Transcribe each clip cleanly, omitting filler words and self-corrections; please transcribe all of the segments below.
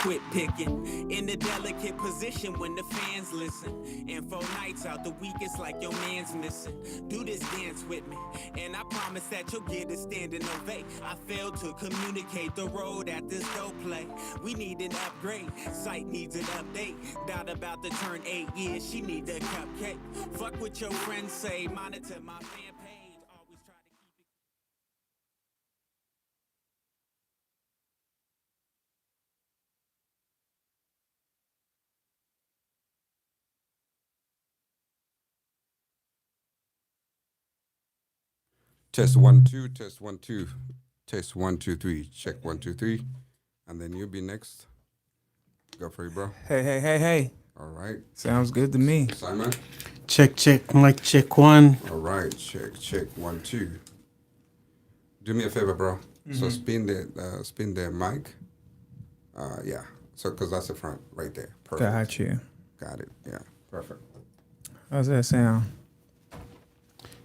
quit picking. In a delicate position when the fans listen. And 4 nights out the week, it's like your man's missing. Do this dance with me, and I promise that you'll get a standing ovation. I failed to communicate the road at this dope play. We need an upgrade, site needs an update. Dot about to turn 8 years, she need a cupcake. Fuck what your friends say, monitor my fan page. Always try to keep it. Test 1 2, test 1 2, test 1 2 3, check 1 2 3, and then you'll be next. Go for it, bro. Hey. All right. Sounds good to me. Simon. Check, mic check 1. All right, check 1 2. Do me a favor, bro. So spin the mic. Yeah. So because that's the front right there. Perfect. Got you. Got it. Yeah. Perfect. How's that sound?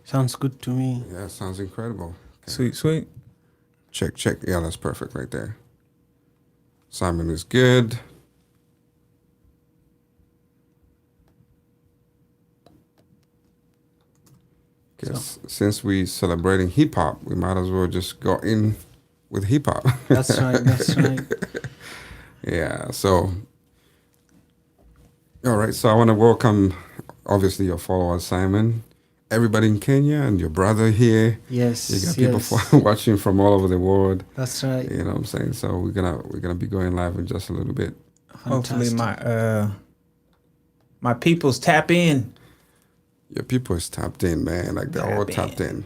Sounds good to me. Yeah, sounds incredible. Okay. Sweet. Check. Yeah, that's perfect right there. Simon is good. Guess since we celebrating hip hop, we might as well just go in with hip hop. That's right. Yeah. So, all right. So I want to welcome, obviously, your followers, Simon, everybody in Kenya, and your brother here. Yes. You got people watching from all over the world. That's right. You know what I'm saying? So we're gonna be going live in just a little bit. Hopefully my peoples tap in. Your people is tapped in, man. Like they're all tapped in.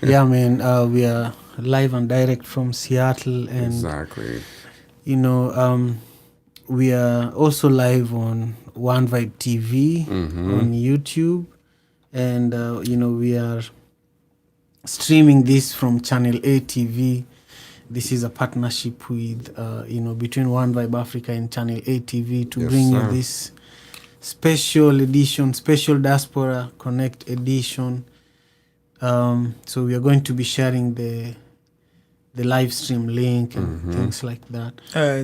Yeah, man. We are live and direct from Seattle, and Exactly. We are also live on One Vibe TV on YouTube, and we are streaming this from Channel A TV. This is a partnership with between One Vibe Africa and Channel A TV to bring you this special edition, special Diaspora Connect edition. So we are going to be sharing the live stream link and things like that.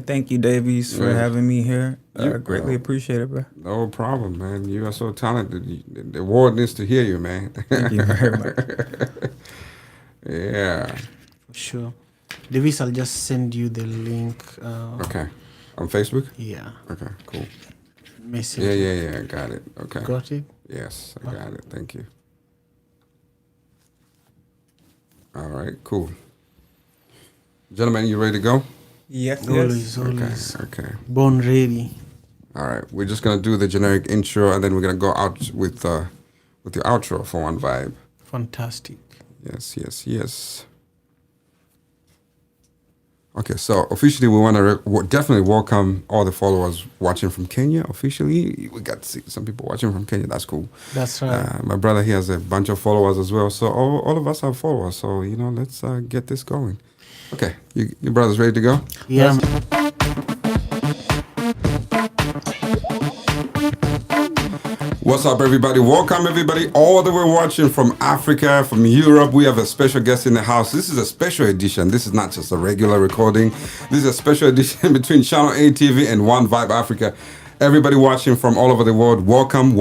Thank you, Davies, for having me here. Greatly appreciate it, bro. No problem, man. You are so talented. The world needs to hear you, man. Thank you very much. Yeah. For sure. Davies, I'll just send you the link. Okay. On Facebook? Yeah. Okay, cool. Message. Yeah. Got it. Okay. Got it? Yes, I got it. Thank you. All right, cool. Gentlemen, you ready to go? Yes. Always. Okay. Born ready. All right, we're just gonna do the generic intro, and then we're gonna go out with your outro for One Vibe. Fantastic. Yes. Okay, so officially we want to definitely welcome all the followers watching from Kenya. Officially, we got to see some people watching from Kenya. That's cool. That's right. My brother, he has a bunch of followers as well. So all of us have followers. So, let's get this going. Okay, your brother's ready to go? Yeah. What's up, everybody? Welcome, everybody, all the way watching from Africa, from Europe. We have a special guest in the house. This is a special edition. This is not just a regular recording. This is a special edition between Channel A TV and One Vibe Africa. Everybody watching from all over the world, welcome.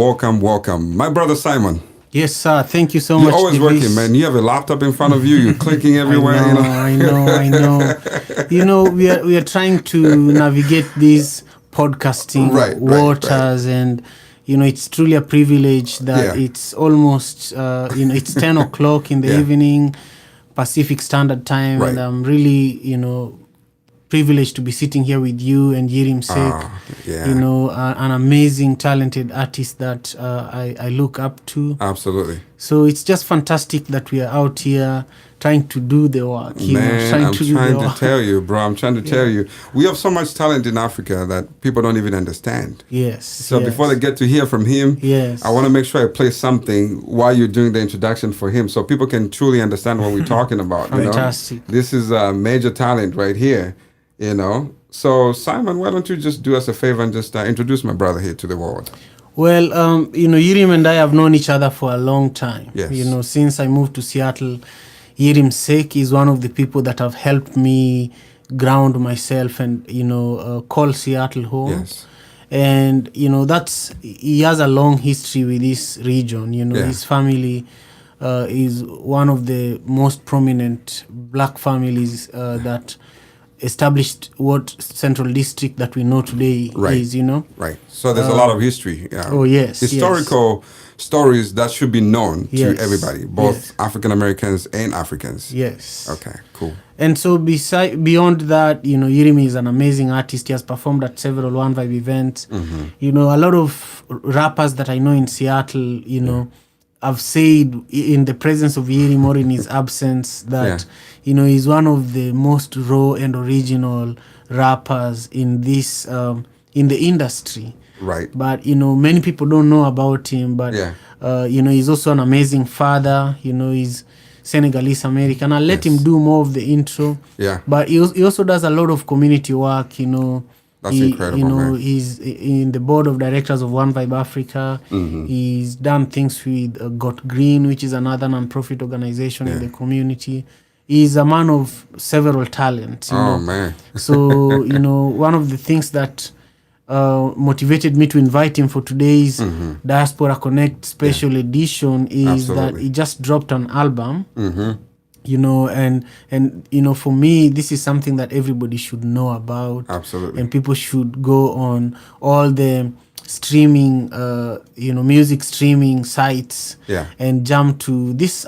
My brother Simon. Yes, sir. Thank you so much. You're always Davies. working, man. You have a laptop in front of you. You're clicking everywhere. I know. We are trying to navigate these podcasting waters, and it's truly a privilege that it's almost it's 10 o'clock in the evening, Pacific Standard Time, and I'm really privileged to be sitting here with you and Yirim Seck, an amazing, talented artist that I look up to. Absolutely. So it's just fantastic that we are out here trying to do the work. I'm trying to tell you, bro. I'm trying to tell you. We have so much talent in Africa that people don't even understand. Yes. So before they get to hear from him, I want to make sure I play something while you're doing the introduction for him so people can truly understand what we're talking about. Fantastic. This is a major talent right here, So, Simon, why don't you just do us a favor and just introduce my brother here to the world? Well, Yirim and I have known each other for a long time. Yes. Since I moved to Seattle, Yirim Seck is one of the people that have helped me, ground myself and call Seattle home. Yes. And he has a long history with this region. His family is one of the most prominent black families that established what Central District that we know today is. Right. So there's a lot of history. Oh yes. Historical stories that should be known to everybody, both African Americans and Africans. Yes. Okay. Cool. And so beyond that, Yirim is an amazing artist. He has performed at several One Vibe events. A lot of rappers that I know in Seattle, have said in the presence of Yirim or in his absence that, he's one of the most raw and original rappers in this, in the industry. Right. But, many people don't know about him. But, he's also an amazing father. He's Senegalese American. I'll let him do more of the intro. Yeah. But he also does a lot of community work. That's incredible, man. He's in the board of directors of One Vibe Africa. He's done things with Got Green, which is another non-profit organization in the community. He's a man of several talents. Man. So, one of the things that motivated me to invite him for today's Diaspora Connect special edition is that he just dropped an album. And for me, this is something that everybody should know about. Absolutely. And people should go on all the streaming, music streaming sites and jump to this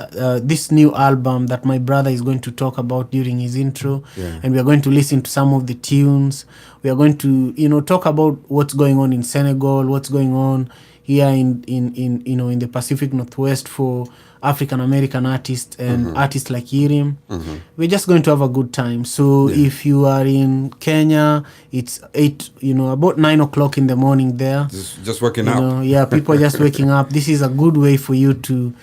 new album that my brother is going to talk about during his intro. And we are going to listen to some of the tunes. We are going to, talk about what's going on in Senegal, what's going on here in the Pacific Northwest for African American artists and artists like Yirim. We're just going to have a good time. So if you are in Kenya, it's about 9 o'clock in the morning there. Just waking up. People are just waking up. This is a good way for you to,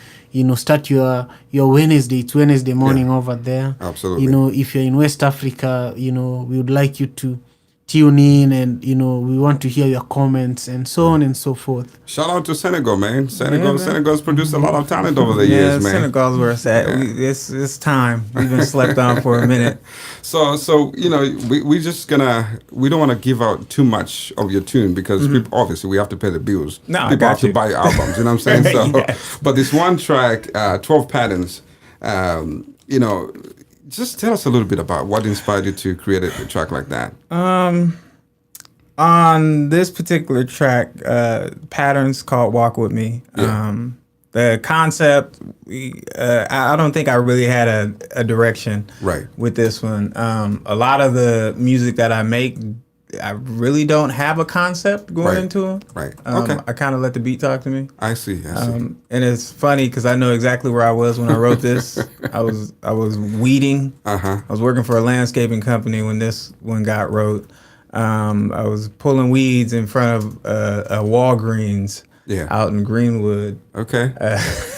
start your Wednesday. It's Wednesday morning over there. Absolutely. If you're in West Africa, we would like you to tune in and, we want to hear your comments and so on and so forth. Shout out to Senegal, man. Senegal's produced a lot of talent over the years, man. Senegal's where it's at. It's time. We've been slept on for a minute. So we don't want to give out too much of your tune because people, obviously we have to pay the bills. No, people have to buy albums, you know what I'm saying? So, but this one track, 12 Patterns, just tell us a little bit about what inspired you to create a track like that. On this particular track, Patterns called Walk With Me. The concept, I don't think I really had a direction with this one. A lot of the music that I make, I really don't have a concept going into them. Right. Okay. I kind of let the beat talk to me. I see. And it's funny because I know exactly where I was when I wrote this. I was weeding. I was working for a landscaping company when this one got wrote. I was pulling weeds in front of a Walgreens out in Greenwood. Okay.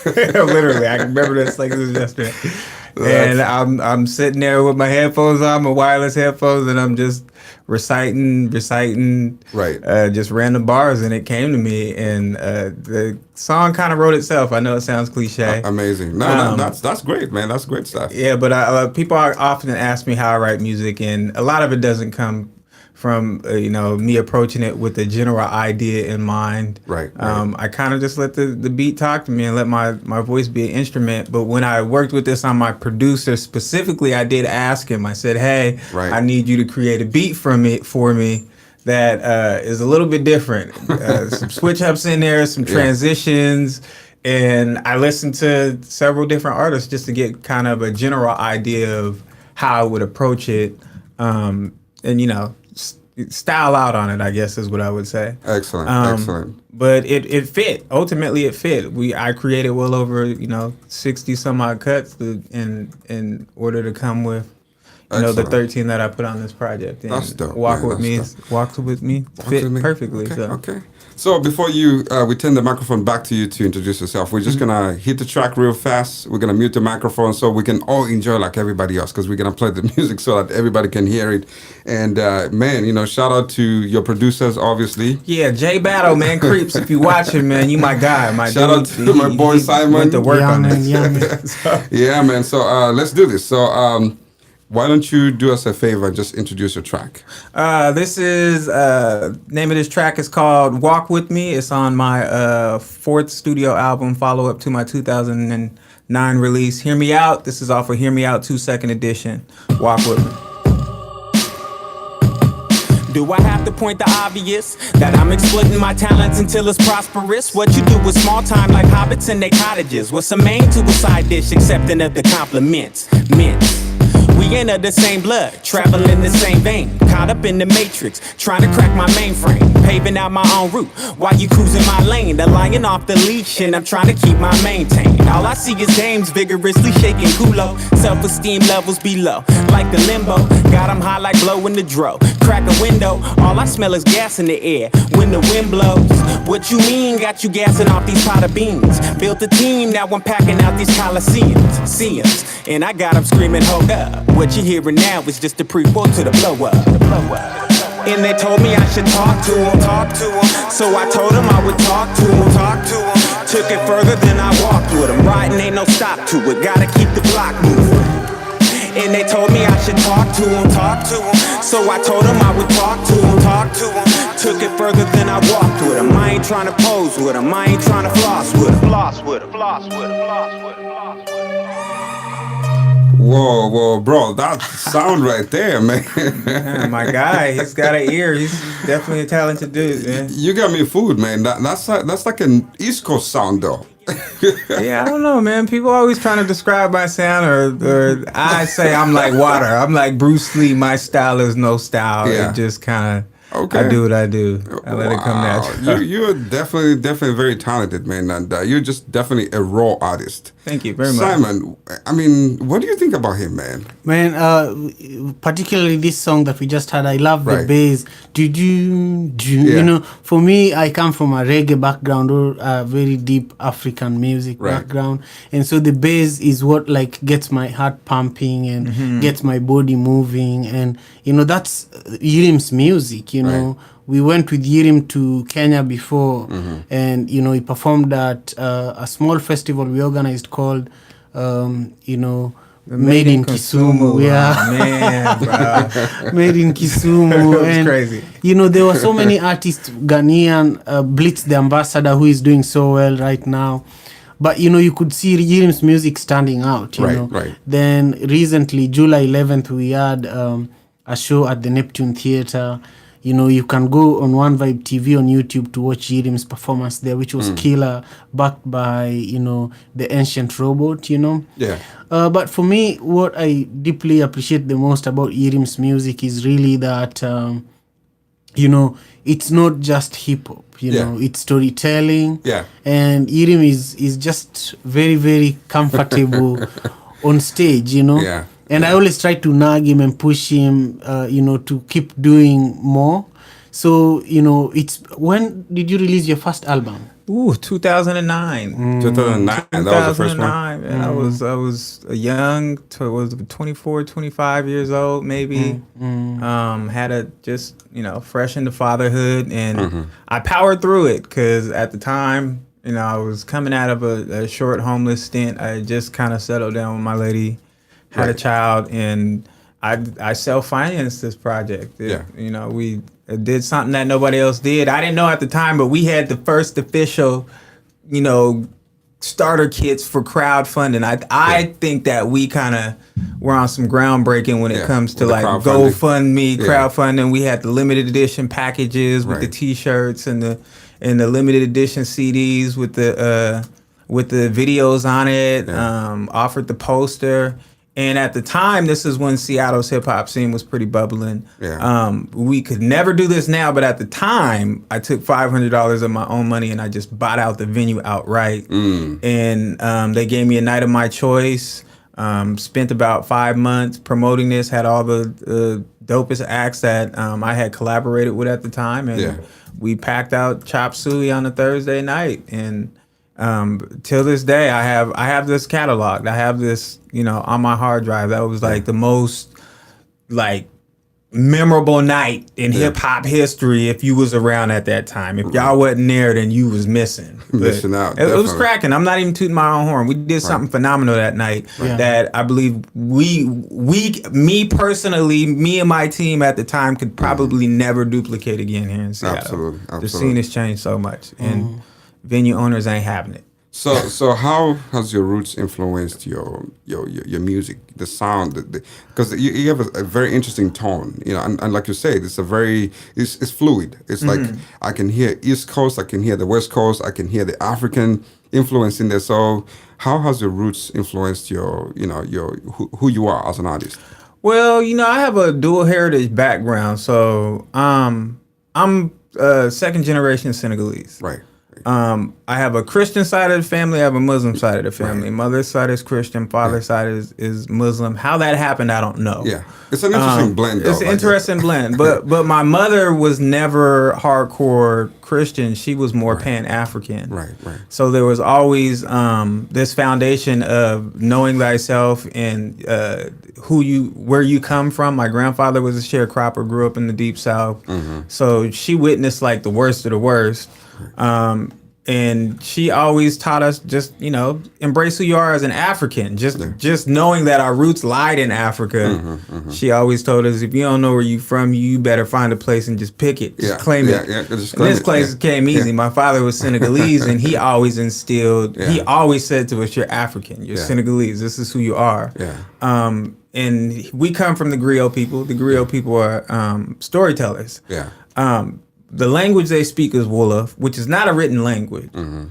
Literally, I can remember this like it was yesterday. And I'm sitting there with my headphones on, my wireless headphones, and I'm just reciting, just random bars, and it came to me, and the song kind of wrote itself. I know it sounds cliche. Amazing. No, that's great, man. That's great stuff. Yeah, but people often ask me how I write music, and a lot of it doesn't come from me approaching it with a general idea in mind. Right. I kind of just let the beat talk to me and let my voice be an instrument. But when I worked with this on my producer specifically, I did ask him. I said, "Hey, I need you to create a beat for me that is a little bit different. Some switch ups in there, some transitions." And I listened to several different artists just to get kind of a general idea of how I would approach it. And style out on it, I guess is what I would say. Excellent. But it fit. Ultimately, it fit. I created well over 60 some odd cuts in order to come with the 13 that I put on this project. And that's dope. Walk With Me fit perfectly. Okay. So before we turn the microphone back to you to introduce yourself, we're just gonna hit the track real fast. We're gonna mute the microphone so we can all enjoy like everybody else, because we're gonna play the music so that everybody can hear it. And shout out to your producers, obviously. Yeah, J Battle, man, Creeps. If you watching, man, you my guy. Shout out to my boy Simon. Went to work on this. Yeah, man. So let's do this. So Why don't you do us a favor and just introduce your track? This is name of this track is called "Walk With Me." It's on my fourth studio album, follow up to my 2009 release. Hear Me Out. This is off of Hear Me Out 2nd edition. Walk with me. Do I have to point the obvious? That I'm exploiting my talents until it's prosperous? What you do is small time like hobbits in their cottages. What's a main to a side dish accepting of the compliments? Mints. We ain't of the same blood, traveling the same vein. Caught up in the matrix, trying to crack my mainframe. Paving out my own route, while you cruising my lane. The lion off the leash and I'm trying to keep my maintain. All I see is dames vigorously shaking culo. Self-esteem levels below, like the limbo. Got them high like blow in the dro. Crack a window, all I smell is gas in the air when the wind blows. What you mean, got you gassing off these pot of beans? Built a team, now I'm packing out these coliseums. Seems, and I got them screaming, hold up. What you hearing now is just a prequel to the blow up. And they told me I should talk to him. So I told him I would talk to him. Took it further than I walked with him. Riding ain't no stop to it, gotta keep the block moving. And they told me I should talk to him. So I told him I would talk to him. Took it further than I walked with him. I ain't trying to pose with him. I ain't trying to floss with him. Whoa, bro, that sound right there, man. Yeah, my guy, he's got an ear. He's definitely a talented dude, man. You got me food, man. That's like an East Coast sound, though. Yeah, I don't know, man. People always trying to describe my sound, or I say I'm like water. I'm like Bruce Lee. My style is no style. Yeah. It just kind of. Okay. I do what I do. I let it come natural. You're definitely very talented, man, and you're just definitely a raw artist. Thank you very much. Simon, I mean, what do you think about him, man? Man, particularly this song that we just had, I love the bass. You know, for me, I come from a reggae background or a very deep African music background, and so the bass is what like gets my heart pumping and gets my body moving, and you know that's Yirim's music. You know, we went with Yirim to Kenya before, and you know he performed at a small festival we organized called, you know, Made in Kisumu. Yeah, man, bro. Made in Kisumu. It was crazy. You know, there were so many artists. Ghanaian Blitz, the ambassador, who is doing so well right now. But you know, you could see Yirim's music standing out. You know. Then recently, July 11th, we had a show at the Neptune Theatre. You know, you can go on One Vibe TV on YouTube to watch Yirim's performance there, which was killer, backed by, you know, the Ancient Robot, you know. Yeah. But for me, what I deeply appreciate the most about Yirim's music is really that, you know, it's not just hip-hop, you know, it's storytelling. Yeah. And Yirim is just very, very comfortable on stage, you know. Yeah. And I always try to nag him and push him, you know, to keep doing more. So, you know, when did you release your first album? 2009. 2009. That was the first one. And I was young, was 24, 25 years old, maybe. Had a just, you know, fresh into fatherhood, and I powered through it because at the time, you know, I was coming out of a short homeless stint. I had just kind of settled down with my lady. Had a child, and I self-financed this project. You know, we did something that nobody else did. I didn't know at the time, but we had the first official, you know, starter kits for crowdfunding. I think that we kind of were on some groundbreaking when it comes to like GoFundMe, crowdfunding. We had the limited edition packages with the T-shirts and the limited edition CDs with the videos on it. Offered the poster. And at the time, this is when Seattle's hip hop scene was pretty bubbling. We could never do this now, but at the time, I took $500 of my own money and I just bought out the venue outright. And they gave me a night of my choice. Spent about 5 months promoting this. Had all the dopest acts that I had collaborated with at the time, and we packed out Chop Suey on a Thursday night. And till this day, I have this cataloged. I have this, you know, on my hard drive. That was like the most like memorable night in hip hop history if you was around at that time. If y'all wasn't there, then you was missing. Missing out. It was cracking. I'm not even tooting my own horn. We did something phenomenal that night that I believe me personally, me and my team at the time could probably never duplicate again here in Seattle. Absolutely. The scene has changed so much, and venue owners ain't having it. So how has your roots influenced your music, the sound? Because you have a very interesting tone, and like you said, it's fluid. It's like I can hear East Coast, I can hear the West Coast, I can hear the African influence in there. So how has your roots influenced your who you are as an artist? Well, I have a dual heritage background, so I'm second generation Senegalese. Right. I have a Christian side of the family. I have a Muslim side of the family. Mother's side is Christian. Father's side is Muslim. How that happened, I don't know. Yeah, it's an interesting blend. It's an interesting blend. But my mother was never hardcore Christian. She was more Pan-African. Right. So there was always this foundation of knowing thyself and where you come from. My grandfather was a sharecropper, grew up in the Deep South. So she witnessed like the worst of the worst. And she always taught us just, embrace who you are as an African. Just knowing that our roots lied in Africa. She always told us, if you don't know where you from, you better find a place and just pick it. Just claim it. This place came easy. My father was Senegalese, and he always instilled, he always said to us, you're African, you're Senegalese, this is who you are. And we come from the griot people. The griot people are storytellers. The language they speak is Wolof, which is not a written language.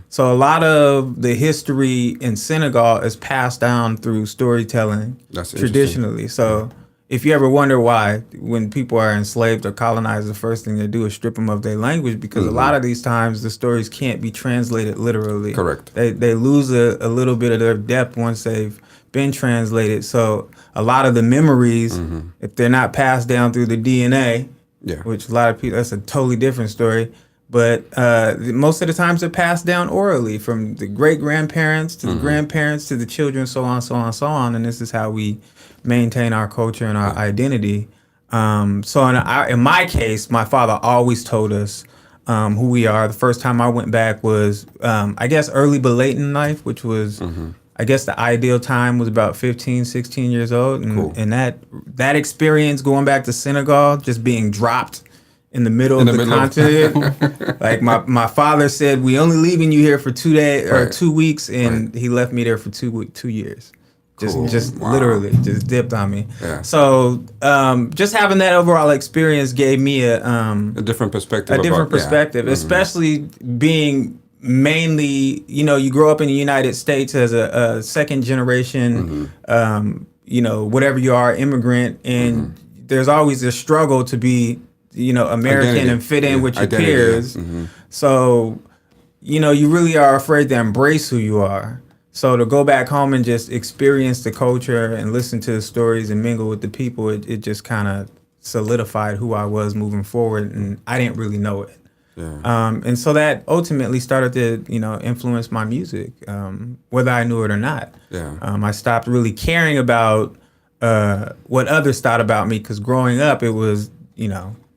So a lot of the history in Senegal is passed down through storytelling traditionally. So if you ever wonder why, when people are enslaved or colonized, the first thing they do is strip them of their language, because a lot of these times the stories can't be translated literally. Correct. They lose a little bit of their depth once they've been translated. So a lot of the memories, if they're not passed down through the DNA, which a lot of people, that's a totally different story. But most of the times they're passed down orally from the great-grandparents to the grandparents to the children, so on, so on, so on. And this is how we maintain our culture and our identity. So in my case, my father always told us who we are. The first time I went back was, I guess, early but late in life, which was... I guess the ideal time was about 15, 16 years old. And that experience going back to Senegal, just being dropped in the middle of the continent. Like my father said, we only leaving you here for 2 days or 2 weeks. And he left me there for 2 years. Just literally just dipped on me. So just having that overall experience gave me a different perspective. Especially being... mainly, you grow up in the United States as a second generation, whatever you are, immigrant, and there's always a struggle to be, American and fit in with your peers. So, you really are afraid to embrace who you are. So to go back home and just experience the culture and listen to the stories and mingle with the people, it just kind of solidified who I was moving forward, and I didn't really know it. And so that ultimately started to, influence my music, whether I knew it or not. I stopped really caring about what others thought about me, because growing up, it was,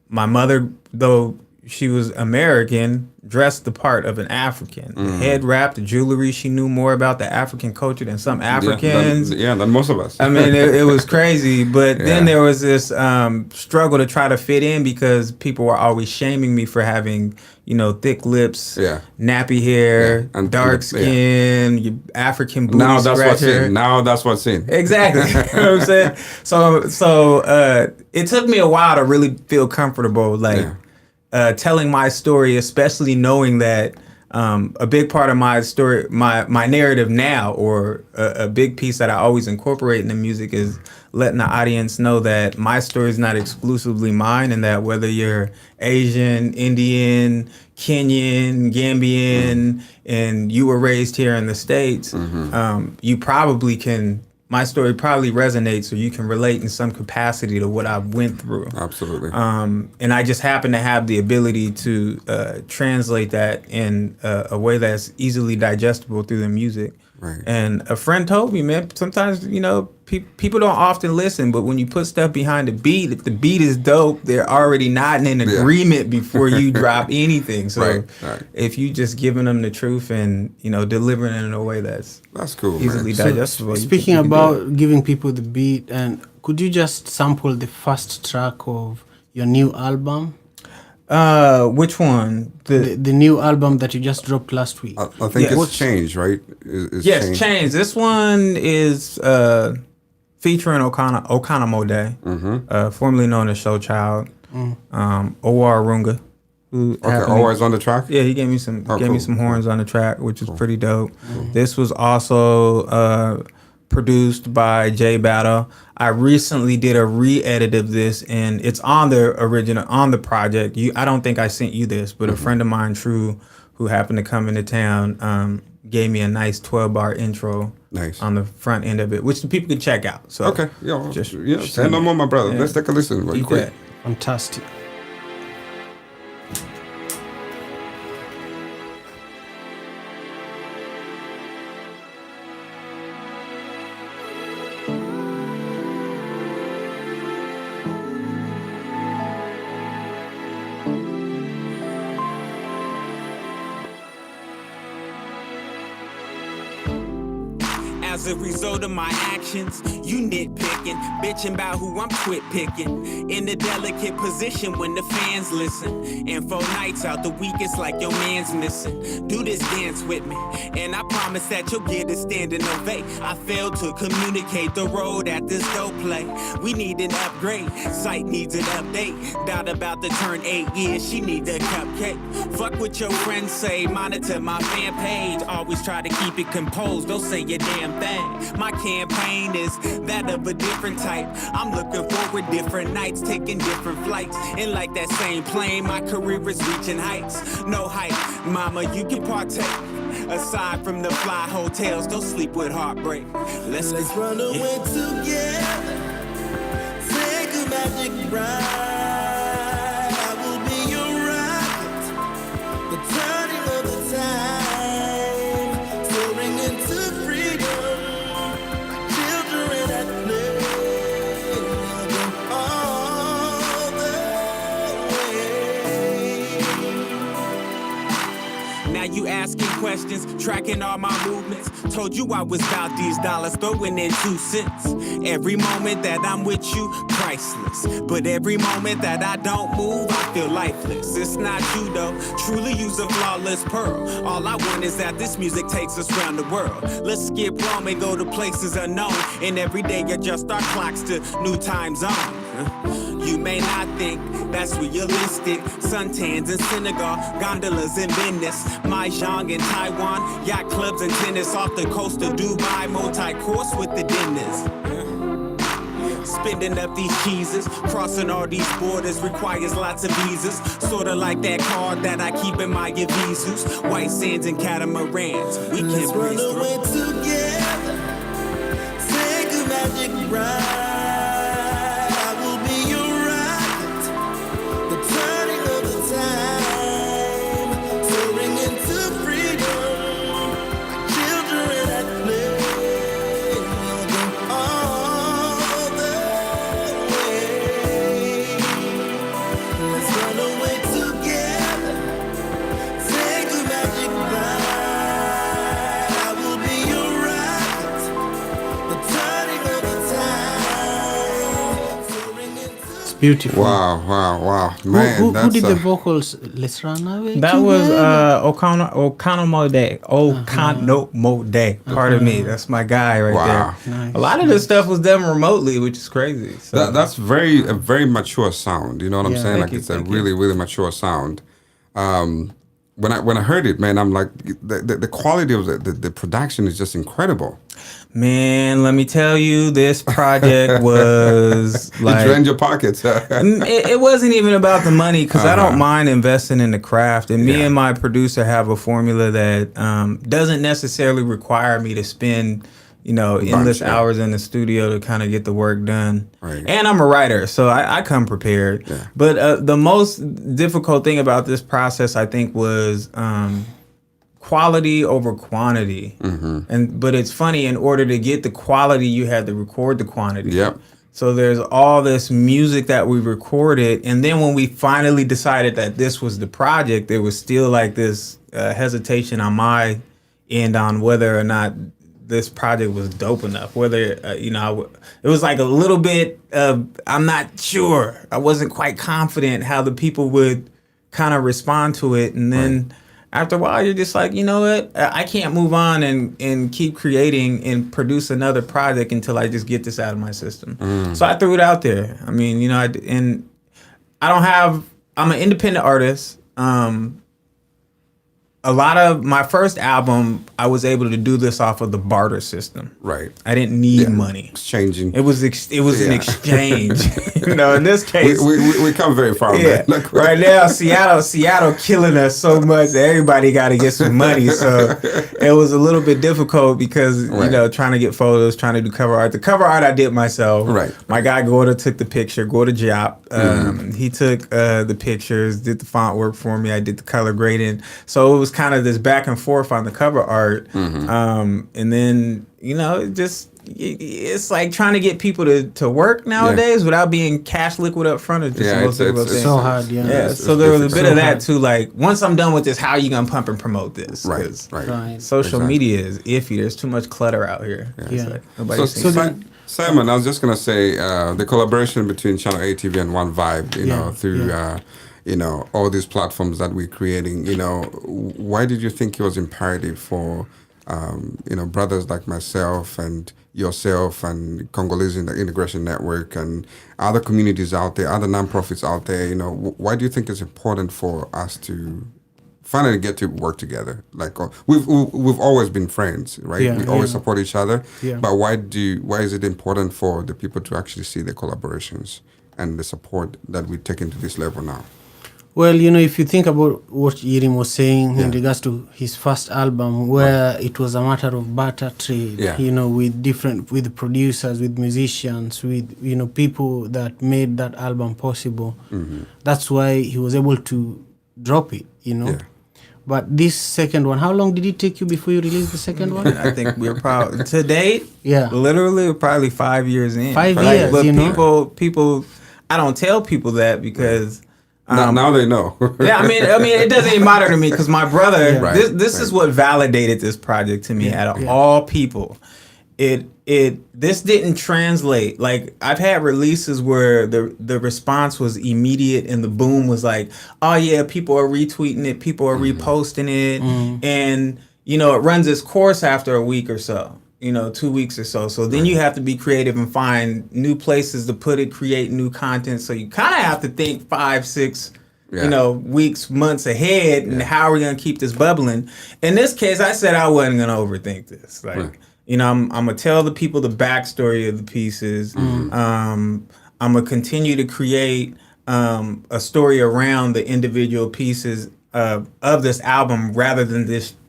my mother, though she was American, dressed the part of an African. The head wrap, the jewelry, she knew more about the African culture than some Africans. Than most of us. I mean, it was crazy. But then there was this struggle to try to fit in, because people were always shaming me for having, thick lips, nappy hair, and dark skin, African booty scratcher. Now that's what's in. Exactly. You know what I'm saying? So it took me a while to really feel comfortable, telling my story, especially knowing that a big part of my story, my narrative now, or a big piece that I always incorporate in the music, is letting the audience know that my story is not exclusively mine, and that whether you're Asian, Indian, Kenyan, Gambian, and you were raised here in the States, you probably can... My story probably resonates, or you can relate in some capacity to what I went through. Absolutely. And I just happen to have the ability to translate that in a way that's easily digestible through the music. Right. And a friend told me, man, sometimes, you know, people don't often listen, but when you put stuff behind the beat, if the beat is dope, they're already nodding in agreement before you drop anything. So if you just giving them the truth and, you know, delivering it in a way that's cool, easily man. digestible. So, speaking about giving people the beat, and could you just sample the first track of your new album? Which one? The new album that you just dropped last week. I think it's Change, right? Yes, Change. This one is featuring Okana Mode, formerly known as Show Child, O.R. Runga. Always on the track? Yeah, he gave me some horns on the track, which is pretty dope. This was also produced by Jay Battle. I recently did a re-edit of this, and it's on the original, on the project. I don't think I sent you this, but a friend of mine, True, who happened to come into town, gave me a nice 12-bar intro on the front end of it, which the people can check out. So send them on, my brother. Let's take a listen real quick. Fantastic. As a result of my actions, you nitpicking, bitching about who I'm quit picking. In a delicate position when the fans listen. And 4 nights out the week, it's like your man's missing. Do this dance with me, and I promise that you'll get a standing ovate. I failed to communicate the road at this dope play. We need an upgrade, site needs an update. Doubt about to turn 8 years, she need a cupcake. Fuck what your friends say, monitor my fan page. Always try to keep it composed, don't say your damn thing. My campaign is that of a different type. I'm looking forward different nights, taking different flights. And like that same plane, my career is reaching heights. No hype, mama, you can partake. Aside from the fly hotels, don't sleep with heartbreak. Let's run away together. Take a magic ride. I will be your rocket. The turning of the time, soaring into freedom. Children at play, all the way. Now you asking questions, tracking all my movements. Told you I was about these dollars, throwing in 2 cents. Every moment that I'm with you, priceless. But every moment that I don't move, I feel lifeless. It's not you though, truly use a flawless pearl. All I want is that this music takes us around the world. Let's skip Rome and go to places unknown. And every day adjust our clocks to new time zone. You may not think that's realistic. Suntans in Senegal, gondolas in Venice, Mahjong in Taiwan, yacht clubs and tennis off the coast of Dubai, multi-course with the dinners. Spending up these cheeses, crossing all these borders requires lots of visas. Sorta like that card that I keep in my Yavisus. White sands and catamarans, we Let's can run breeze away through. together. Take a magic ride. I will be your rocket. The turning of the time, soaring into freedom. Children at play, all the way. Let's run away together. Take a magic ride. I will be your rocket. The turning of the time, soaring into. It's beautiful. Wow. Man, Who did the vocals? Let's run away. that was together? Okano Mode. Pardon me, that's my guy right Wow. there. Nice. A lot of this stuff was done remotely, which is crazy. So That's a very mature sound. You know what I'm Yeah, saying? thank Like you, it's a thank you. really mature sound. When I heard it, man, I'm like the quality of the production is just incredible. man, let me tell you, this project was It like drained your pockets. it wasn't even about the money because I don't mind investing in the craft. And me and my producer have a formula that doesn't necessarily require me to spend, endless hours in the studio to kind of get the work done. Right. And I'm a writer, so I come prepared. Yeah. But the most difficult thing about this process, I think, was quality over quantity. But it's funny, in order to get the quality, you had to record the quantity. Yep. So there's all this music that we recorded, and then when we finally decided that this was the project, there was still like this hesitation on my end on whether or not this project was dope enough. Whether it was like a little bit of, I'm not sure. I wasn't quite confident how the people would kind of respond to it, and then after a while, you're just like, you know what? I can't move on and keep creating and produce another project until I just get this out of my system. So I threw it out there. I mean, I'm an independent artist. A lot of my first album, I was able to do this off of the barter system. Right. I didn't need money. Exchanging. It was an exchange. In this case, we come very far. Yeah. Right now, Seattle killing us so much that everybody got to get some money. So it was a little bit difficult because trying to get photos, trying to do cover art. The cover art I did myself. Right. My guy Gorda took the picture. Gorda Jop. He took the pictures, did the font work for me. I did the color grading. So it was kind of this back and forth on the cover art. And then it's like trying to get people to work nowadays without being cash liquid up front. It's just the most difficult thing. So hard, So there was a bit of that too. Like, once I'm done with this, how are you gonna pump and promote this? Right. Social media is iffy. There's too much clutter out here. Simon, I was just gonna say the collaboration between Channel ATV and One Vibe, through all these platforms that we're creating. Why did you think it was imperative for brothers like myself and yourself and Congolese Integration Network and other communities out there, other nonprofits out there? Why do you think it's important for us to finally get to work together? Like, we've always been friends, right? We always support each other. But why is it important for the people to actually see the collaborations and the support that we take into this level now? Well, if you think about what Yirim was saying in regards to his first album, where it was a matter of barter trade, with the producers, with musicians, with people that made that album possible. That's why he was able to drop it, But this second one, how long did it take you before you released the second one? I think we're probably, to date, literally probably 5 years in. 5 years, But people, I don't tell people that because... now they know. I mean, it doesn't even matter to me because my brother. This is what validated this project to me. Out of all people, this didn't translate. Like, I've had releases where the response was immediate and the boom was like, oh yeah, people are retweeting it, people are reposting it, and it runs its course after a week or so. 2 weeks or so. So then you have to be creative and find new places to put it, create new content. So you kind of have to think 5, 6, weeks, months ahead. And how are we going to keep this bubbling? In this case, I said I wasn't going to overthink this. Like, I'm going to tell the people the backstory of the pieces. I'm going to continue to create a story around the individual pieces of this album rather than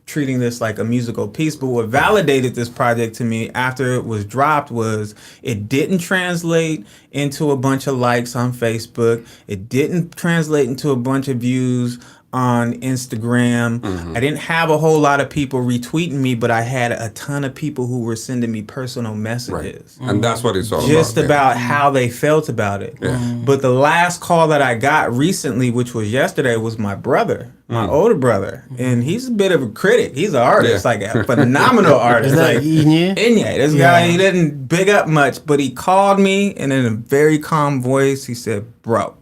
treating this like a musical piece. But what validated this project to me after it was dropped was it didn't translate into a bunch of likes on Facebook. It didn't translate into a bunch of views on Instagram. I didn't have a whole lot of people retweeting me, but I had a ton of people who were sending me personal messages. And that's what it's all about. Just about how they felt about it. But the last call that I got recently, which was yesterday, was my brother, my older brother. And he's a bit of a critic. He's an artist, like a phenomenal artist. Like Inye? This guy, he didn't big up much, but he called me and in a very calm voice, he said, bro,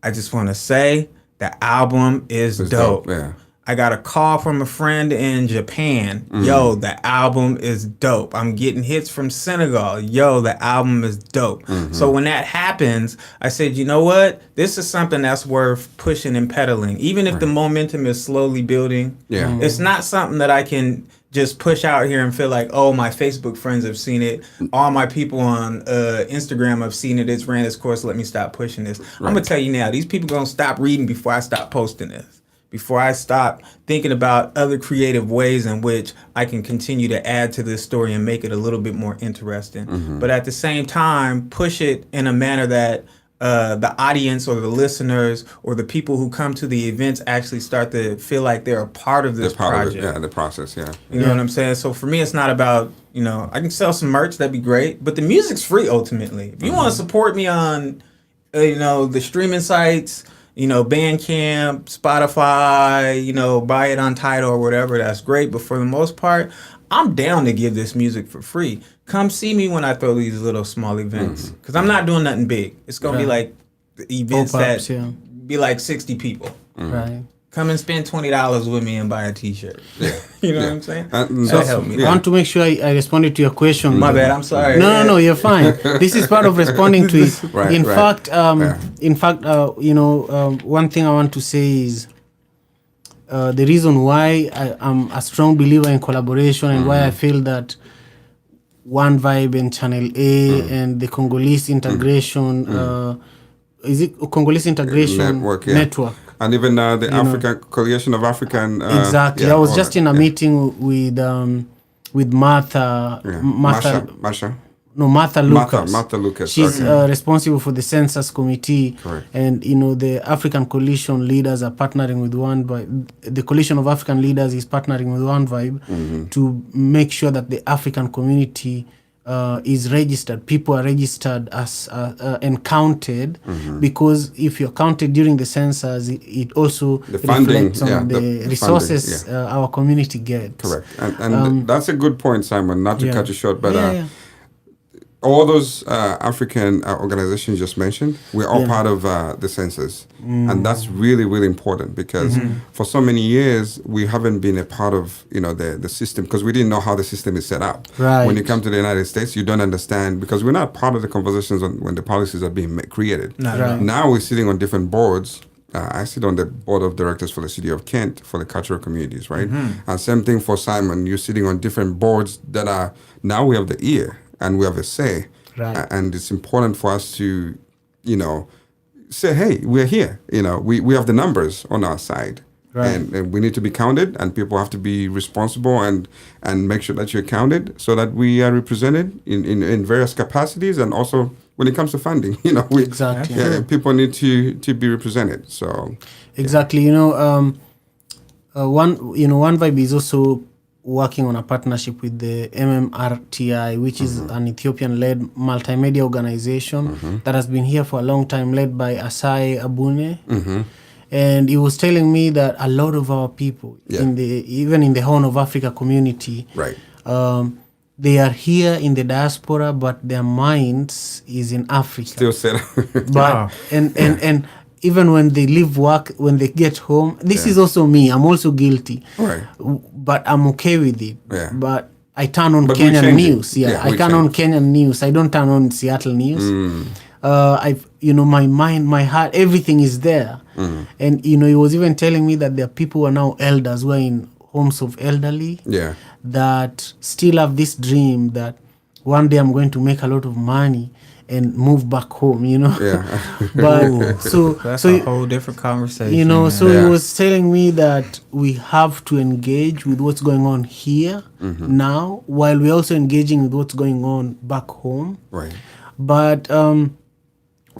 I just want to say, the album is dope. I got a call from a friend in Japan. Yo, the album is dope. I'm getting hits from Senegal. Yo, the album is dope. So when that happens, I said, you know what? This is something that's worth pushing and pedaling. Even if the momentum is slowly building, it's not something that I can just push out here and feel like, oh, my Facebook friends have seen it. All my people on Instagram have seen it. It's ran its course. Let me stop pushing this. I'm going to tell you now, these people going to stop reading before I stop posting this. Before I stop thinking about other creative ways in which I can continue to add to this story and make it a little bit more interesting. But at the same time, push it in a manner that the audience or the listeners or the people who come to the events actually start to feel like they're a part of this project. The process, yeah. You know what I'm saying? So for me, it's not about, I can sell some merch, that'd be great, but the music's free ultimately. If you want to support me on, the streaming sites, Bandcamp, Spotify, buy it Untitled or whatever, that's great. But for the most part, I'm down to give this music for free. Come see me when I throw these little small events. Because I'm not doing nothing big. It's going to be like events Pop-ups, that be like 60 people. Right. Come and spend $20 with me and buy a T-shirt. You know what I'm saying? So help me. I want to make sure I responded to your question. My bad. I'm sorry. No, you're fine. This is part of responding to it. Right, in right. fact, one thing I want to say is the reason why I'm a strong believer in collaboration and why I feel that One Vibe and Channel A and the Congolese integration, is it Congolese integration network? And even the African Coalition of African. Exactly. I was just in a meeting with Martha. Masha. No, Martha Lucas. Martha Lucas. She's responsible for the census committee. Correct. And, the African coalition leaders are partnering with One Vibe. The coalition of African leaders is partnering with One Vibe to make sure that the African community is registered. People are registered as and counted because if you're counted during the census, it also reflects on the resources our community gets. Correct. And that's a good point, Simon, not to cut you short, but all those African organizations just mentioned, we're all part of the census. And that's really, really important because for so many years, we haven't been a part of, the system because we didn't know how the system is set up. Right. When you come to the United States, you don't understand because we're not part of the conversations when the policies are being created. Right. Now we're sitting on different boards. I sit on the board of directors for the city of Kent for the cultural communities, right? And same thing for Simon. You're sitting on different boards that are, now we have the ear. And we have a say. Right. And it's important for us to, say, hey, we're here. We have the numbers on our side. Right. And we need to be counted, and people have to be responsible and make sure that you're counted so that we are represented in various capacities. And also when it comes to funding, Exactly. People need to be represented. So exactly. One Vibe is also working on a partnership with the MMRTI, which is an Ethiopian-led multimedia organization that has been here for a long time, led by Asai Abune. And he was telling me that a lot of our people, even in the Horn of Africa community, right. They are here in the diaspora, but their minds is in Africa. Still set. But and even when they leave work, when they get home, this is also me. I'm also guilty. Right. But I'm okay with it. Yeah. But I turn on Kenyan news. I turn on Kenyan news. I don't turn on Seattle news. My mind, my heart, everything is there. And, he was even telling me that there are people who are now elders who are in homes of elderly that still have this dream that one day I'm going to make a lot of money and move back home, But that's a whole different conversation. He was telling me that we have to engage with what's going on here now, while we're also engaging with what's going on back home. Right. But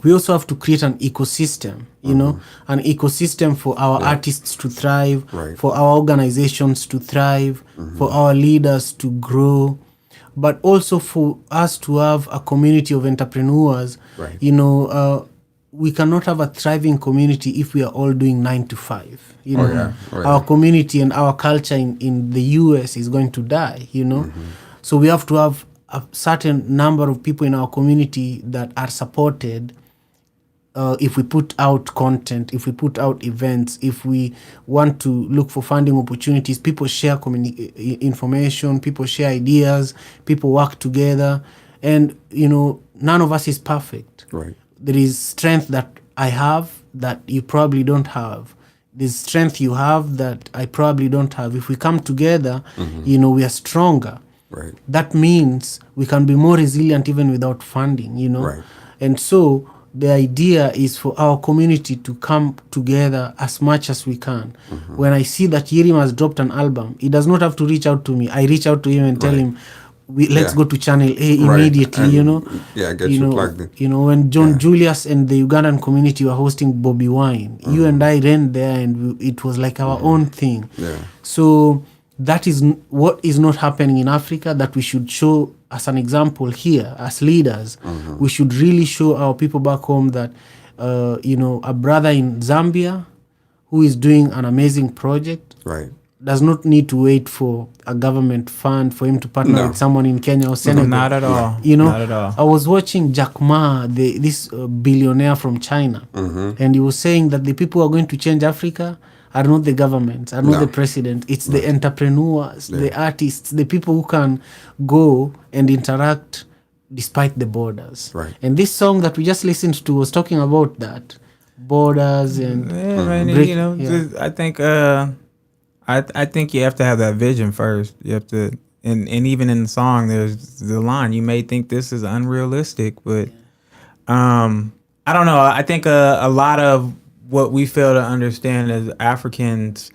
we also have to create an ecosystem, an ecosystem for our artists to thrive, for our organizations to thrive, for our leaders to grow. But also for us to have a community of entrepreneurs. Right. We cannot have a thriving community if we are all doing 9 to 5. Right. Our community and our culture in the US is going to die, So we have to have a certain number of people in our community that are supported. If we put out content, if we put out events, if we want to look for funding opportunities, people share information, people share ideas, people work together. And, none of us is perfect. Right. There is strength that I have that you probably don't have. There's strength you have that I probably don't have. If we come together, we are stronger. Right. That means we can be more resilient even without funding, Right. And so the idea is for our community to come together as much as we can. When I see that Yirim has dropped an album, he does not have to reach out to me. I reach out to him and tell him, let's go to channel A immediately, And, you know. get you plugged in. You know, when John Julius and the Ugandan community were hosting Bobby Wine, you and I ran there, and it was like our own thing. Yeah. So that is what is not happening in Africa, that we should show as an example here as leaders. We should really show our people back home that, you know, a brother in Zambia who is doing an amazing project does not need to wait for a government fund for him to partner with someone in Kenya or Senegal. Not at all. You know, Not at all. I was watching Jack Ma, this billionaire from China, and he was saying that the people who are going to change Africa are not the governments, are not the president. It's the entrepreneurs, the artists, the people who can go and interact despite the borders. Right. And this song that we just listened to was talking about that, borders and man, you know, I think I think you have to have that vision first. You have to, and even in the song, there's the line, you may think this is unrealistic, but I don't know. I think a lot of what we fail to understand as Africans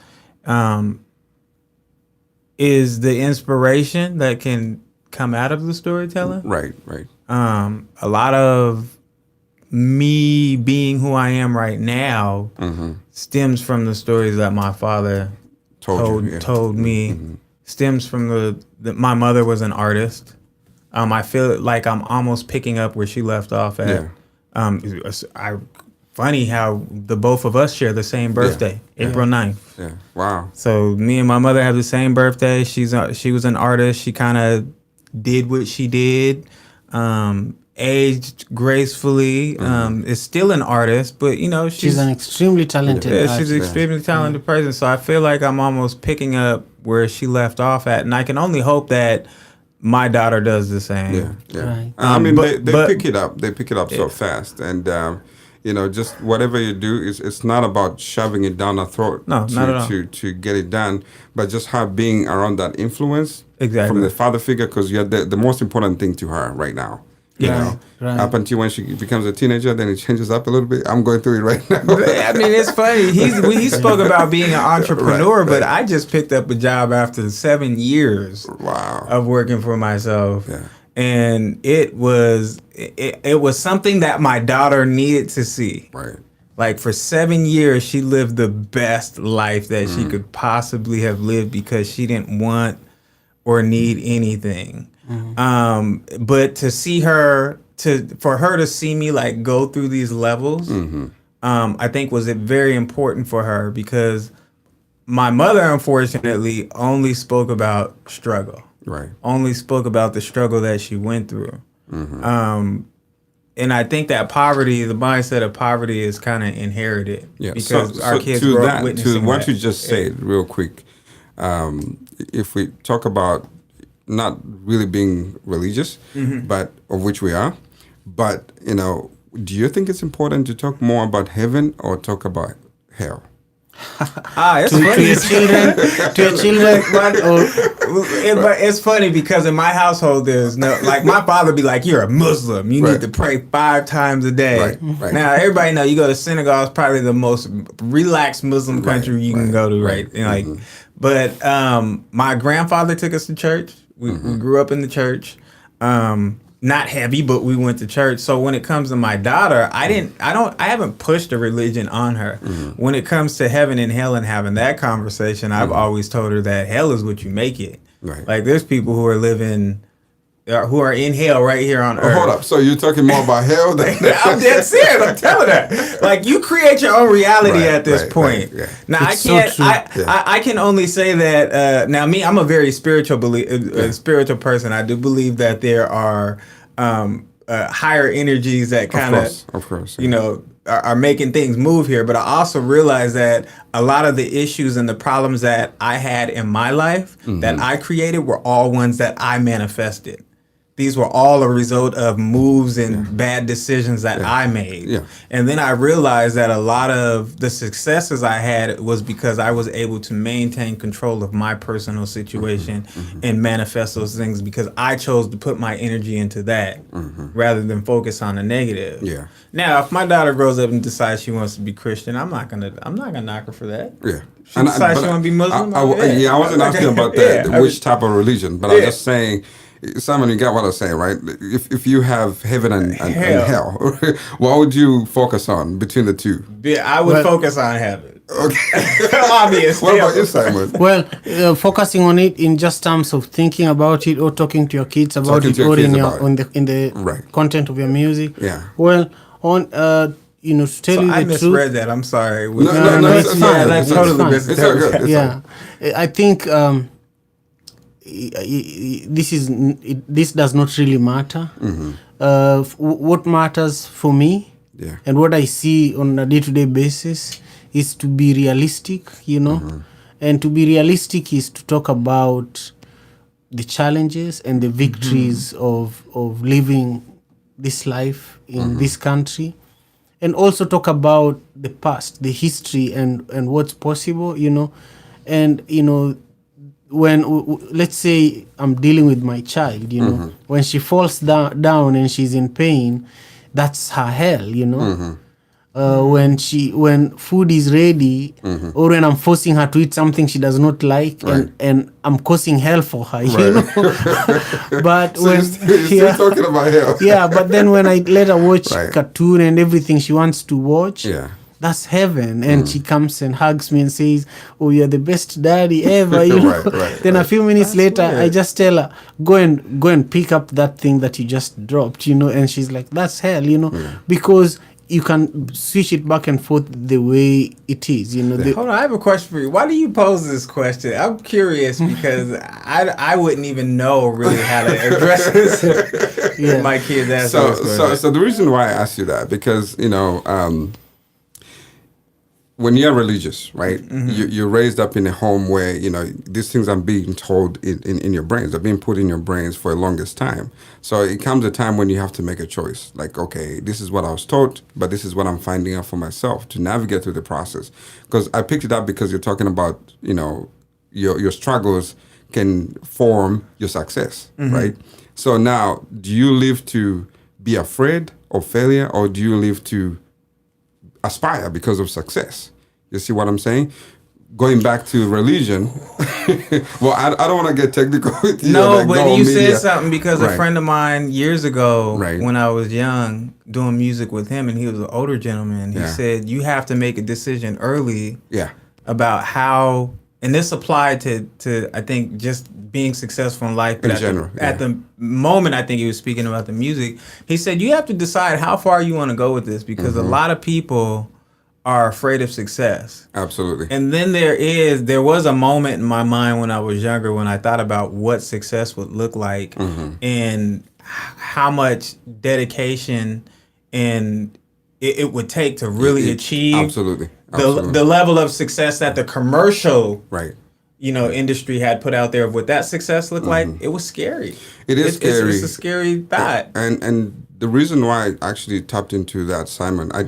is the inspiration that can come out of the storytelling. Right. A lot of me being who I am right now stems from the stories that my father told me. Stems from the my mother was an artist. I feel like I'm almost picking up where she left off at. Funny how the both of us share the same birthday, April 9th. Yeah. Wow. So me and my mother have the same birthday. She was an artist. She kind of did what she did, aged gracefully. Is still an artist, but you know she's an extremely talented artist. She's an extremely talented person. So I feel like I'm almost picking up where she left off at, and I can only hope that my daughter does the same. Right. I mean, they pick it up. They pick it up so fast, and you know, just whatever you do, it's not about shoving it down her throat. No, not at all. To get it done, but just her being around that influence from the father figure, because you're the most important thing to her right now. You know, up until when she becomes a teenager, then it changes up a little bit. I'm going through it right now. I mean, it's funny. He spoke about being an entrepreneur, but I just picked up a job after 7 years of working for myself. Yeah. And it was something that my daughter needed to see. Right. Like for 7 years, she lived the best life that she could possibly have lived because she didn't want or need anything. But to see her, for her to see me like go through these levels, I think was very important for her, because my mother, unfortunately, only spoke about struggle. Right. Only spoke about the struggle that she went through. And I think that poverty, the mindset of poverty, is kind of inherited. Yeah. Because our kids grow up witnessing to what that. you just said, real quick, if we talk about not really being religious, but of which we are, but you know, do you think it's important to talk more about heaven or talk about hell? It's to funny. your children, But it's funny because in my household there's no, like, my father be like, you're a Muslim, you need to pray 5 times a day. Right. Now everybody know you go to synagogue, is probably the most relaxed Muslim country you can go to, right? And like, but my grandfather took us to church. We grew up in the church. Not heavy, but we went to church. So when it comes to my daughter, I haven't pushed a religion on her. When it comes to heaven and hell and having that conversation, I've always told her that hell is what you make it. Right. Like, there's people who are living, who are in hell right here on earth. Hold up. So you're talking more about hell than I'm dead serious. I'm telling her. Like, you create your own reality at this point. Now, it's I can only say that. Now, me, I'm a very spiritual person. I do believe that there are higher energies that kind of, you know, are making things move here. But I also realize that a lot of the issues and the problems that I had in my life that I created were all ones that I manifested. These were all a result of moves and bad decisions that I made. And then I realized that a lot of the successes I had was because I was able to maintain control of my personal situation and manifest those things, because I chose to put my energy into that rather than focus on the negative. Now, if my daughter grows up and decides she wants to be Christian, I'm not gonna knock her for that. She decides she want to be Muslim. I wasn't asking about which type of religion, but I'm just saying, Simon, you got what I'm saying, right? If you have heaven and hell, what would you focus on between the two? I would focus on heaven. Okay. Obvious. What about you, Simon? Well, focusing on it in just terms of thinking about it or talking to your kids about it, or in the content of your music. Yeah. Well, on to tell you the truth. I misread that. I'm sorry. No, it's fine. That's totally misinterpreted. Yeah, I think this does not really matter. What matters for me, and what I see on a day-to-day basis, is to be realistic. And to be realistic is to talk about the challenges and the victories of living this life in this country, and also talk about the past, the history, and what's possible. And when let's say I'm dealing with my child, when she falls down and she's in pain, that's her hell. When food is ready, or when I'm forcing her to eat something she does not like, and I'm causing hell for her, But so when you're still talking about hell. But then when I let her watch cartoon and everything she wants to watch, that's heaven. And she comes and hugs me and says, "Oh, you're the best daddy ever." Then a few minutes later, weird. I just tell her, go and pick up that thing that you just dropped, and she's like, "That's hell," because you can switch it back and forth the way it is. Hold on, I have a question for you. Why do you pose this question? I'm curious because I wouldn't even know really how to address this. My kids ask me this question. So the reason why I asked you that, because when you're religious, right, you're raised up in a home where, these things are being told in your brains. They're being put in your brains for the longest time. So it comes a time when you have to make a choice. Like, okay, this is what I was taught, but this is what I'm finding out for myself to navigate through the process. Because I picked it up because you're talking about, your struggles can form your success, right? So now, do you live to be afraid of failure, or do you live to aspire because of success? You see what I'm saying? Going back to religion, well, I don't want to get technical with you. No, but you said something because a friend of mine years ago, when I was young, doing music with him, and he was an older gentleman, he said, you have to make a decision early about how, and this applied to I think, just being successful in life. But at the moment, I think he was speaking about the music. He said, you have to decide how far you want to go with this, because a lot of people are afraid of success. Absolutely. And then there was a moment in my mind when I was younger when I thought about what success would look like and how much dedication and it would take to really achieve the level of success that the commercial industry had put out there of what that success looked like. It was scary. It is scary. It's a scary thought. And the reason why I actually tapped into that, Simon, I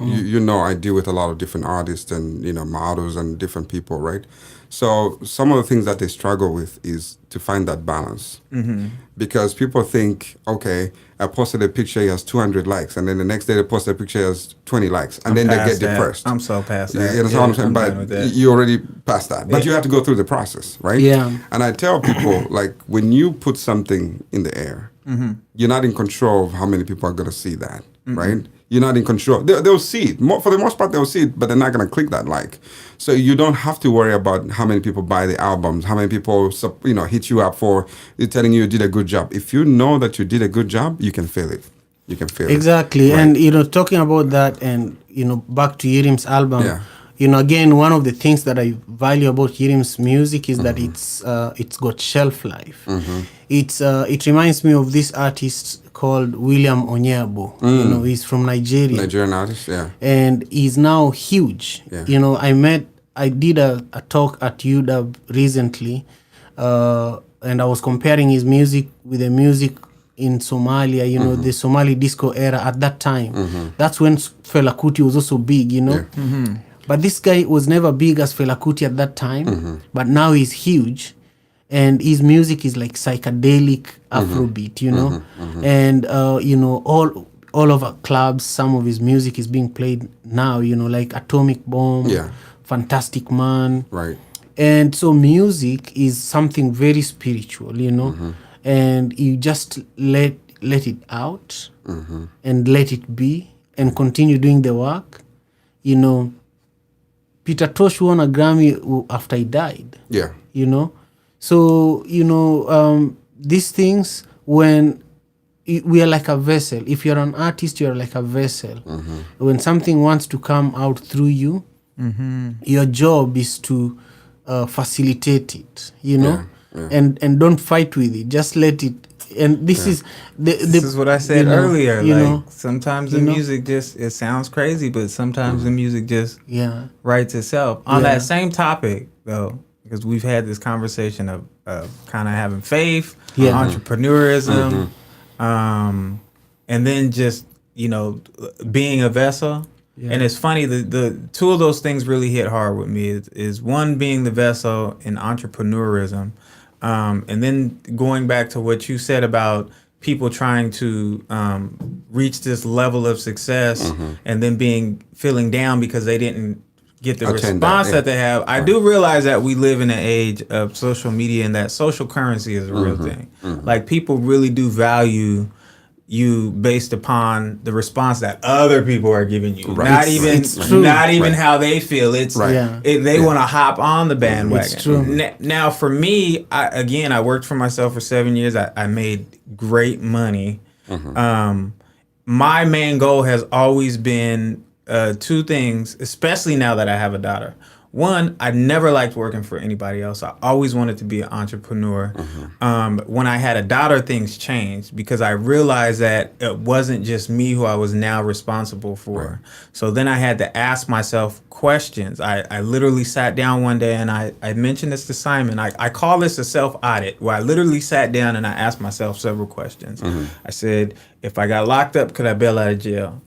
deal with a lot of different artists and, models and different people, right? So some of the things that they struggle with is to find that balance. Because people think, okay, I posted a picture, it has 200 likes, and then the next day they post a picture, it has 20 likes, and then they get depressed. I'm so past that. You know what I'm saying? But you already passed that. But you have to go through the process, right? Yeah. And I tell people, like, when you put something in the air, you're not in control of how many people are going to see that, right? You're not in control. They'll see it. For the most part, they'll see it, but they're not going to click that like. So you don't have to worry about how many people buy the albums, how many people hit you up for telling you did a good job. If you know that you did a good job, you can feel it. You can feel exactly. it. Exactly. And, talking about that and, back to Yirim's album, again, one of the things that I value about Yirim's music is that it's got shelf life. It reminds me of this artist called William Onyebo. He's from Nigeria. Nigerian artist, and he's now huge. I did a talk at UW recently, and I was comparing his music with the music in Somalia, the Somali disco era at that time. That's when Fela Kuti was also big, But this guy was never big as Fela Kuti at that time, but now he's huge. And his music is like psychedelic Afrobeat, and all over clubs, some of his music is being played now, like Atomic Bomb, Fantastic Man, right? And so music is something very spiritual, and you just let it out and let it be and continue doing the work. You know, Peter Tosh won a Grammy after he died. Yeah. You know, so these things, when we are like a vessel. If you're an artist, you're like a vessel. When something wants to come out through you, your job is to facilitate it, you know, and don't fight with it. Just let it. And this is this is what I said earlier. You know, sometimes the music it sounds crazy, but sometimes the music just writes itself. On that same topic, though, because we've had this conversation of kind of having faith, entrepreneurism, and then just, you know, being a vessel. Yeah. And it's funny, the two of those things really hit hard with me. Is one, being the vessel, and entrepreneurism. And then going back to what you said about people trying to reach this level of success and then feeling down because they didn't get the response that they have. I do realize that we live in an age of social media and that social currency is a real thing. Like, people really do value you based upon the response that other people are giving you. Not even how they feel. It's they want to hop on the bandwagon. It's true. Now for me, I worked for myself for 7 years. I made great money. My main goal has always been two things, especially now that I have a daughter. One, I never liked working for anybody else. I always wanted to be an entrepreneur. When I had a daughter, things changed because I realized that it wasn't just me who I was now responsible for. So then I had to ask myself questions. I literally sat down one day, and I mentioned this to Simon. I call this a self-audit, where I literally sat down and I asked myself several questions. I said, if I got locked up, could I bail out of jail?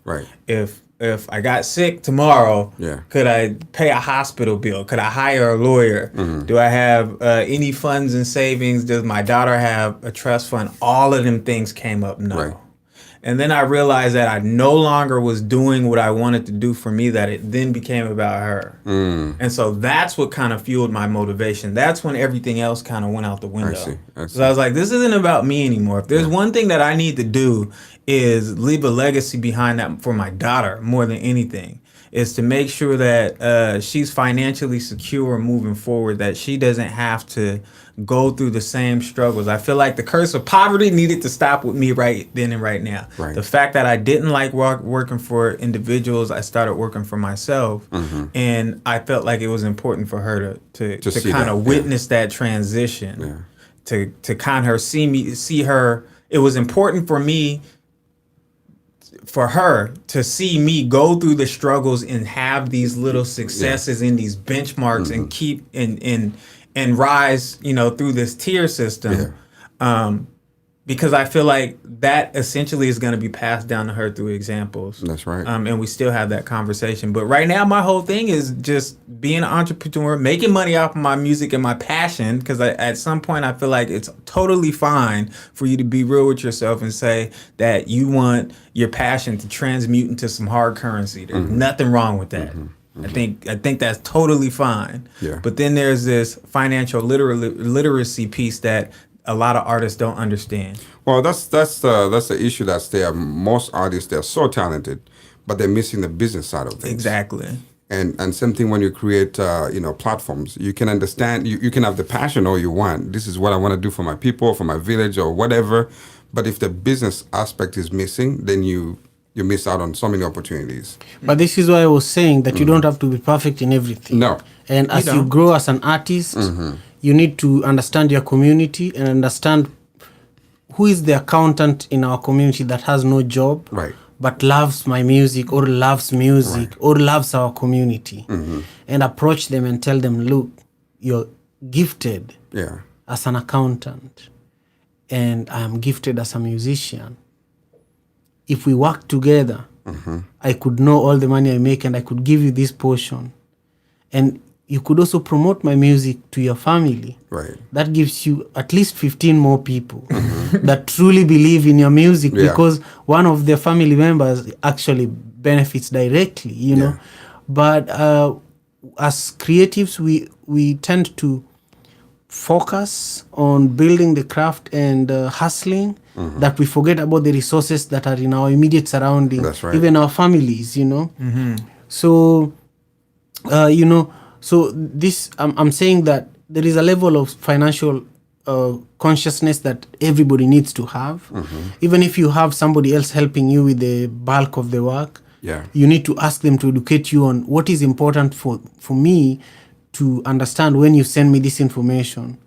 If I got sick tomorrow, could I pay a hospital bill? Could I hire a lawyer? Do I have any funds and savings? Does my daughter have a trust fund? All of them things came up, no. And then I realized that I no longer was doing what I wanted to do for me, that it then became about her. And so that's what kind of fueled my motivation. That's when everything else kind of went out the window. I see. So I was like, this isn't about me anymore. If there's one thing that I need to do, is leave a legacy behind that for my daughter more than anything, is to make sure that she's financially secure moving forward, that she doesn't have to go through the same struggles. I feel like the curse of poverty needed to stop with me right then and right now. The fact that I didn't like working for individuals, I started working for myself, and I felt like it was important for her to kind of witness that transition, to kind of see her. It was important for her to see me go through the struggles and have these little successes in these benchmarks and keep and rise, you know, through this tier system. Because I feel like that essentially is going to be passed down to her through examples. That's right. And we still have that conversation. But right now, my whole thing is just being an entrepreneur, making money off of my music and my passion. Because at some point, I feel like it's totally fine for you to be real with yourself and say that you want your passion to transmute into some hard currency. There's nothing wrong with that. I think that's totally fine. But then there's this financial literacy piece that a lot of artists don't understand. Well, that's the issue that's there. Most artists, they're so talented, but they're missing the business side of things. Exactly. And same thing when you create platforms. You can understand, you can have the passion all you want. This is what I want to do for my people, for my village, or whatever. But if the business aspect is missing, then you miss out on so many opportunities. But this is why I was saying that you don't have to be perfect in everything. No. And as you grow as an artist, you need to understand your community and understand who is the accountant in our community that has no job, but loves my music or loves music or loves our community, and approach them and tell them, look, you're gifted as an accountant and I'm gifted as a musician. If we work together, I could know all the money I make and I could give you this portion. And you could also promote my music to your family. That gives you at least 15 more people that truly believe in your music, because one of their family members actually benefits directly, you know. But as creatives, we tend to focus on building the craft and hustling that we forget about the resources that are in our immediate surrounding, That's right. even our families, you know. So, so this, I'm saying that there is a level of financial consciousness that everybody needs to have. Even if you have somebody else helping you with the bulk of the work, you need to ask them to educate you on what is important for me to understand when you send me this information.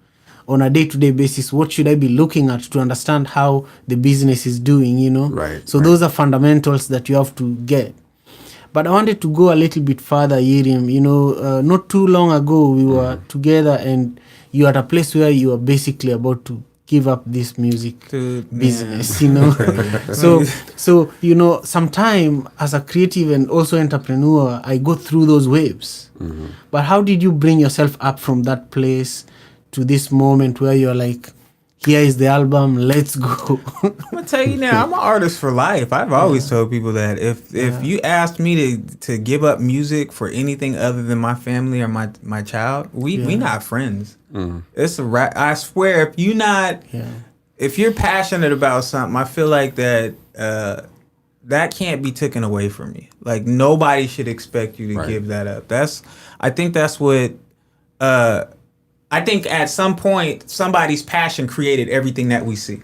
On a day-to-day basis, what should I be looking at to understand how the business is doing, you know? So those are fundamentals that you have to get. But I wanted to go a little bit further, Yirim. You know, not too long ago, we were together and you're at a place where you are basically about to give up this music business, you know? So, you know, sometime as a creative and also entrepreneur, I go through those waves. But how did you bring yourself up from that place to this moment where you're like, here is the album, let's go? I'm gonna tell you now, I'm an artist for life. I've always told people that if you asked me to give up music for anything other than my family or my child, we not friends. It's a I swear, if you're passionate about something, I feel like that that can't be taken away from you. Like nobody should expect you to give that up. I think that's what. I think at some point, somebody's passion created everything that we see.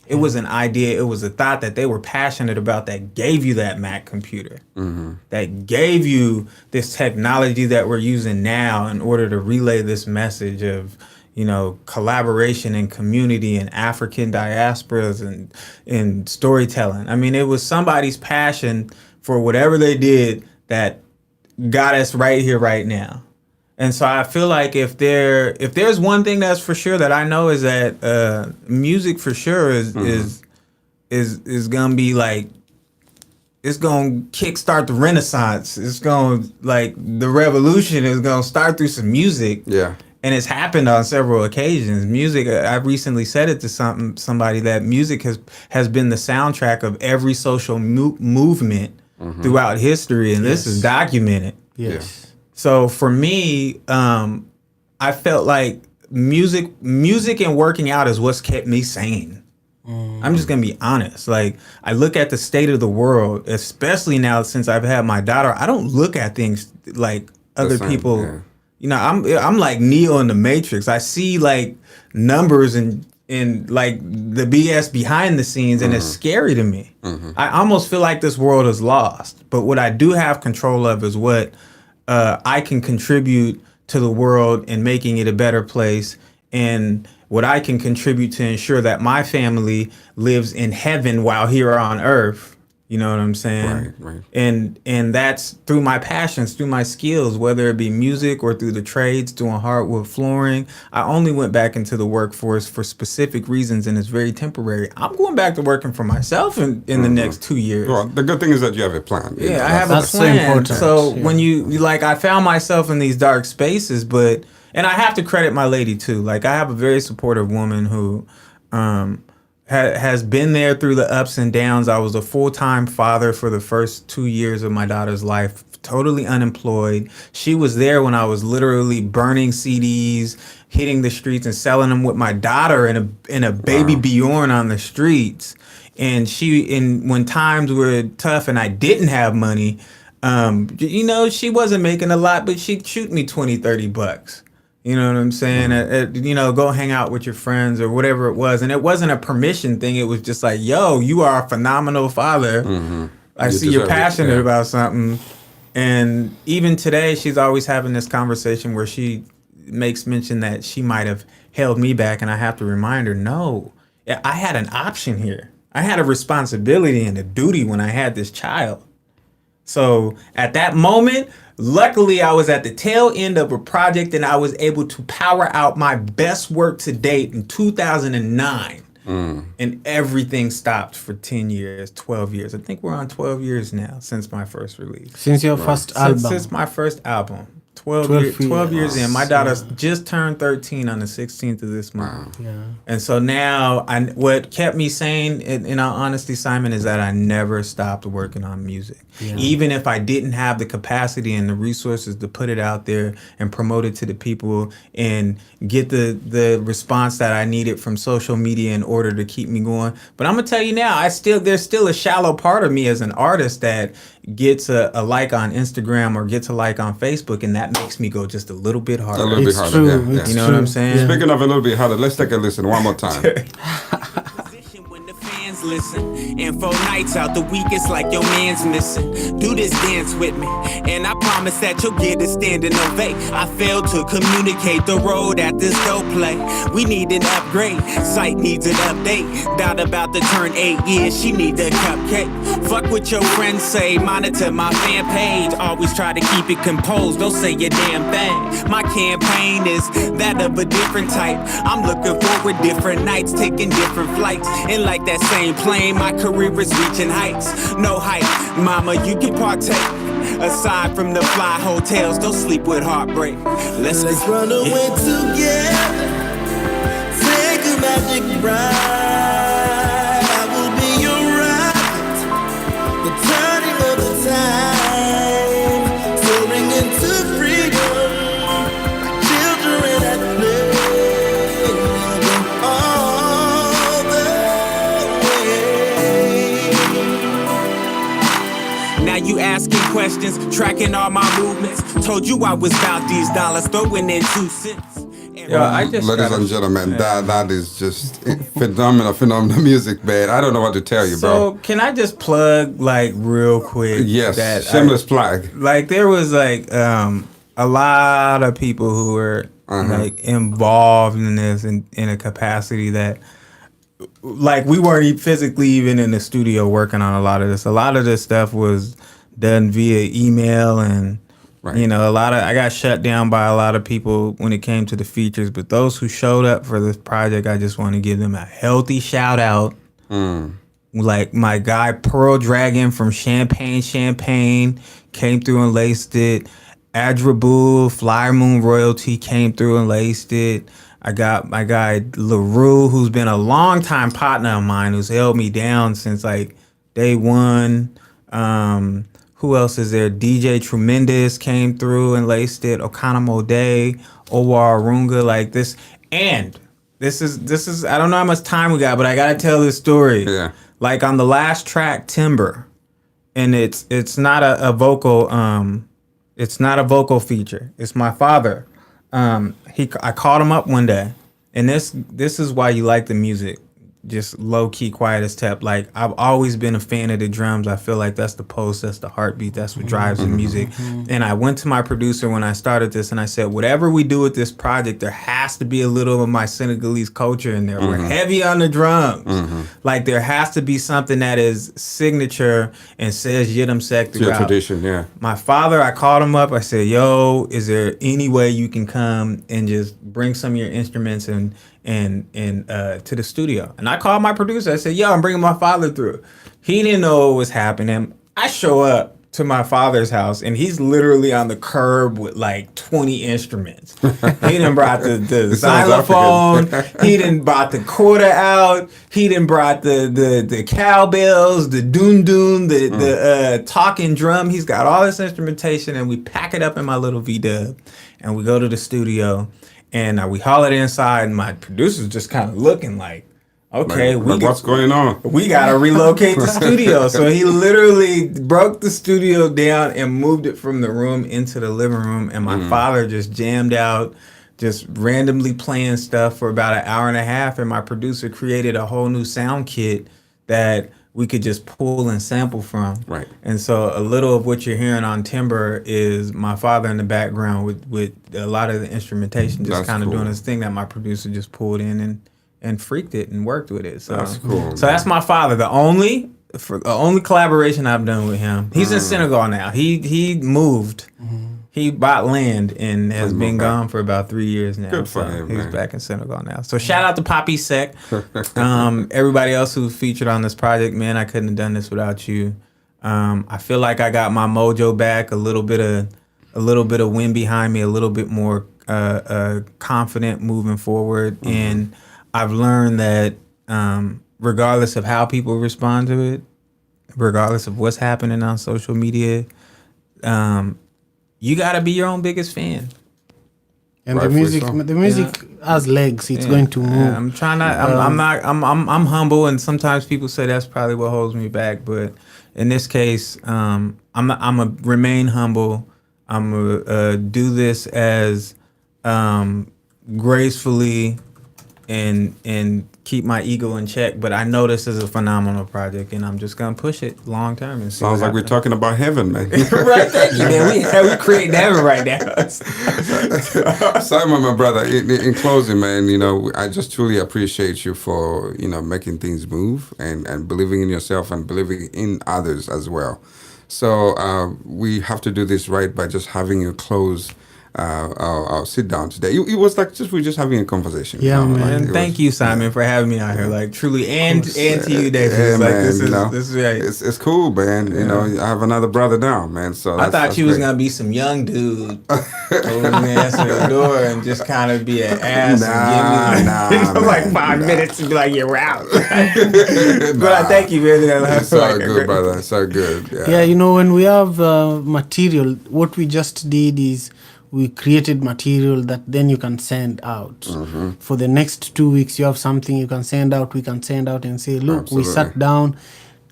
It was an idea. It was a thought that they were passionate about that gave you that Mac computer, that gave you this technology that we're using now in order to relay this message of, you know, collaboration and community and African diasporas and storytelling. I mean, it was somebody's passion for whatever they did that got us right here, right now. And so I feel like if there's one thing that's for sure that I know is that music for sure is gonna be like, it's gonna kickstart the Renaissance. It's gonna, like, the revolution is gonna start through some music. Yeah. And it's happened on several occasions. Music, I recently said it to somebody that music has been the soundtrack of every social movement throughout history, and this is documented. Yes. So for me, I felt like music and working out is what's kept me sane. I'm just gonna be honest. Like, I look at the state of the world, especially now since I've had my daughter. I don't look at things like other people. Yeah. You know, I'm like Neo in the Matrix. I see like numbers and like the BS behind the scenes, and it's scary to me. I almost feel like this world is lost. But what I do have control of is what I can contribute to the world and making it a better place, and what I can contribute to ensure that my family lives in heaven while here on earth. You know what I'm saying? Right. And that's through my passions, through my skills, whether it be music or through the trades, doing hardwood flooring. I only went back into the workforce for specific reasons, and it's very temporary. I'm going back to working for myself in the next 2 years. Well, the good thing is that you have a plan. Yeah, I have a plan. So important. So when you like, I found myself in these dark spaces, and I have to credit my lady too. Like, I have a very supportive woman who has been there through the ups and downs. I was a full-time father for the first 2 years of my daughter's life, totally unemployed. She was there when I was literally burning CDs, hitting the streets and selling them with my daughter in a baby Bjorn on the streets. And when times were tough and I didn't have money, you know, she wasn't making a lot, but she'd shoot me $20-$30. You know what I'm saying? You know, go hang out with your friends or whatever it was. And it wasn't a permission thing. It was just like, yo, you are a phenomenal father. I see you're passionate about something. And even today, she's always having this conversation where she makes mention that she might have held me back. And I have to remind her, no, I had an option here. I had a responsibility and a duty when I had this child. So at that moment, luckily, I was at the tail end of a project and I was able to power out my best work to date in 2009. And everything stopped for 10 years, 12 years. I think we're on 12 years now since my first release. Since your first album? Since my first album. 12 years in. My daughter just turned 13 on the 16th of this month. Yeah. And so now, what kept me sane, in all honesty, Simon, is that I never stopped working on music. Yeah. Even if I didn't have the capacity and the resources to put it out there and promote it to the people and get the response that I needed from social media in order to keep me going. But I'm gonna tell you now, there's still a shallow part of me as an artist that gets a like on Instagram or gets a like on Facebook, and that makes me go just a little bit harder. A little bit harder, True. yeah. It's You know true. what I'm saying? Yeah. Speaking of a little bit harder, let's take a listen one more time. Position when the fans listen. And 4 nights out the week, it's like your man's missing. Do this dance with me, and I promise that you'll get a standing ovate. I failed to communicate the road at this dope play. We need an upgrade, site needs an update. Doubt about to turn 8 years, she need a cupcake. Fuck what your friends say, monitor my fan page. Always try to keep it composed, don't say a damn thing. My campaign is that of a different type. I'm looking forward different nights, taking different flights. And like that same plane, my career is reaching heights. No hype, mama, you can partake. Aside from the fly hotels, don't sleep with heartbreak. Let's run away together. Take a magic ride. I will be your rocket. The turning of the time. Soaring into freedom. Like children at play. We'll go all the way. Now you asking questions, tracking all my movements. Told you I was about these dollars, throwing in 2 cents. Yo, I just Ladies gotta- and gentlemen, that is just phenomenal music, man. I don't know what to tell you, So bro. can I just plug like real quick? Yes, that shameless plug. Like there was like a lot of people who were like involved in this in a capacity that like we weren't physically even in the studio working on a lot of this. A lot of this stuff was done via email and Right. you know, I got shut down by a lot of people when it came to the features, but those who showed up for this project, I just want to give them a healthy shout out. Like my guy Pearl Dragon from Champagne came through and laced it. Adrabu, Flyer Moon Royalty came through and laced it. I got my guy LaRue, who's been a longtime partner of mine, who's held me down since like day one. Who else is there? DJ Tremendous came through and laced it. Okanamo Day, Owa Arunga, like this. And this is I don't know how much time we got, but I gotta tell this story. Yeah. Like on the last track, Timber, and it's not a vocal feature. It's my father. I called him up one day, and this is why you like the music. Just low key, quiet as kept. Like I've always been a fan of the drums. I feel like that's the pulse, that's the heartbeat, that's what drives the music. And I went to my producer when I started this, and I said, whatever we do with this project, there has to be a little of my Senegalese culture in there. We're heavy on the drums. Like there has to be something that is signature and says Yirim Seck It's your throughout. tradition, yeah. My father, I called him up. I said, yo, is there any way you can come and just bring some of your instruments and to the studio? And I called my producer. I said, yo, I'm bringing my father through. He didn't know what was happening. I show up to my father's house, and he's literally on the curb with like 20 instruments. He done brought the xylophone. He done brought the quarter out. He done brought the cowbells, the dun-dun, the talking drum. He's got all this instrumentation, and we pack it up in my little V-dub, and we go to the studio, and we haul it inside, and my producer's just kind of looking like, okay, What's going on? we gotta relocate the studio. So he literally broke the studio down and moved it from the room into the living room. And my father just jammed out, just randomly playing stuff for about an hour and a half. And my producer created a whole new sound kit that we could just pull and sample from. Right. And so a little of what you're hearing on Timber is my father in the background with a lot of the instrumentation, just That's kind of cool. doing his thing that my producer just pulled in and freaked it and worked with it. So That's cool, So that's my father. The only collaboration I've done with him. He's in Senegal now. He moved. He bought land and has been gone for about 3 years now. Good for so him, He's man. back in Senegal now. So shout out to Poppy Seck. Everybody else who featured on this project, man, I couldn't have done this without you. I feel like I got my mojo back, a little bit of a little bit of wind behind me, a little bit more confident moving forward. And I've learned that regardless of how people respond to it, regardless of what's happening on social media, you gotta be your own biggest fan. And the music has legs. It's going to move. I'm trying not. I'm humble, and sometimes people say that's probably what holds me back. But in this case, I'm a remain humble. I'm a do this as gracefully and keep my ego in check. But I know this is a phenomenal project, and I'm just gonna push it long term. And sounds like we're talking about heaven, man. Right, thank you, man. We creating heaven right now. Simon, my brother, in closing, man, I just truly appreciate you for making things move and believing in yourself and believing in others as well. So we have to do this right by just having you close our sit down today. It was like we're just having a conversation. Yeah, man. Like, thank you, Simon, for having me out here. Like truly, and to you, Davies. Yeah, like man, this is right. It's cool, man. I have another brother now, man. So I thought you was gonna be some young dude who was gonna answer the door and just kind of be an ass and give me like 5 minutes and be like, you're out. But I thank you, man. It's all good, brother. It's all good. Yeah, when we have material, what we just did is we created material that then you can send out. For the next 2 weeks, you have something you can send out. We can send out and say, look, we sat down,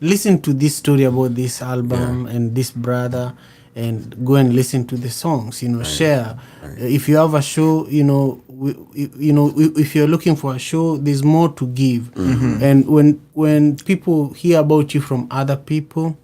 listen to this story about this album and this brother, and go and listen to the songs, share. If you have a show, if you're looking for a show, there's more to give. And when people hear about you from other people,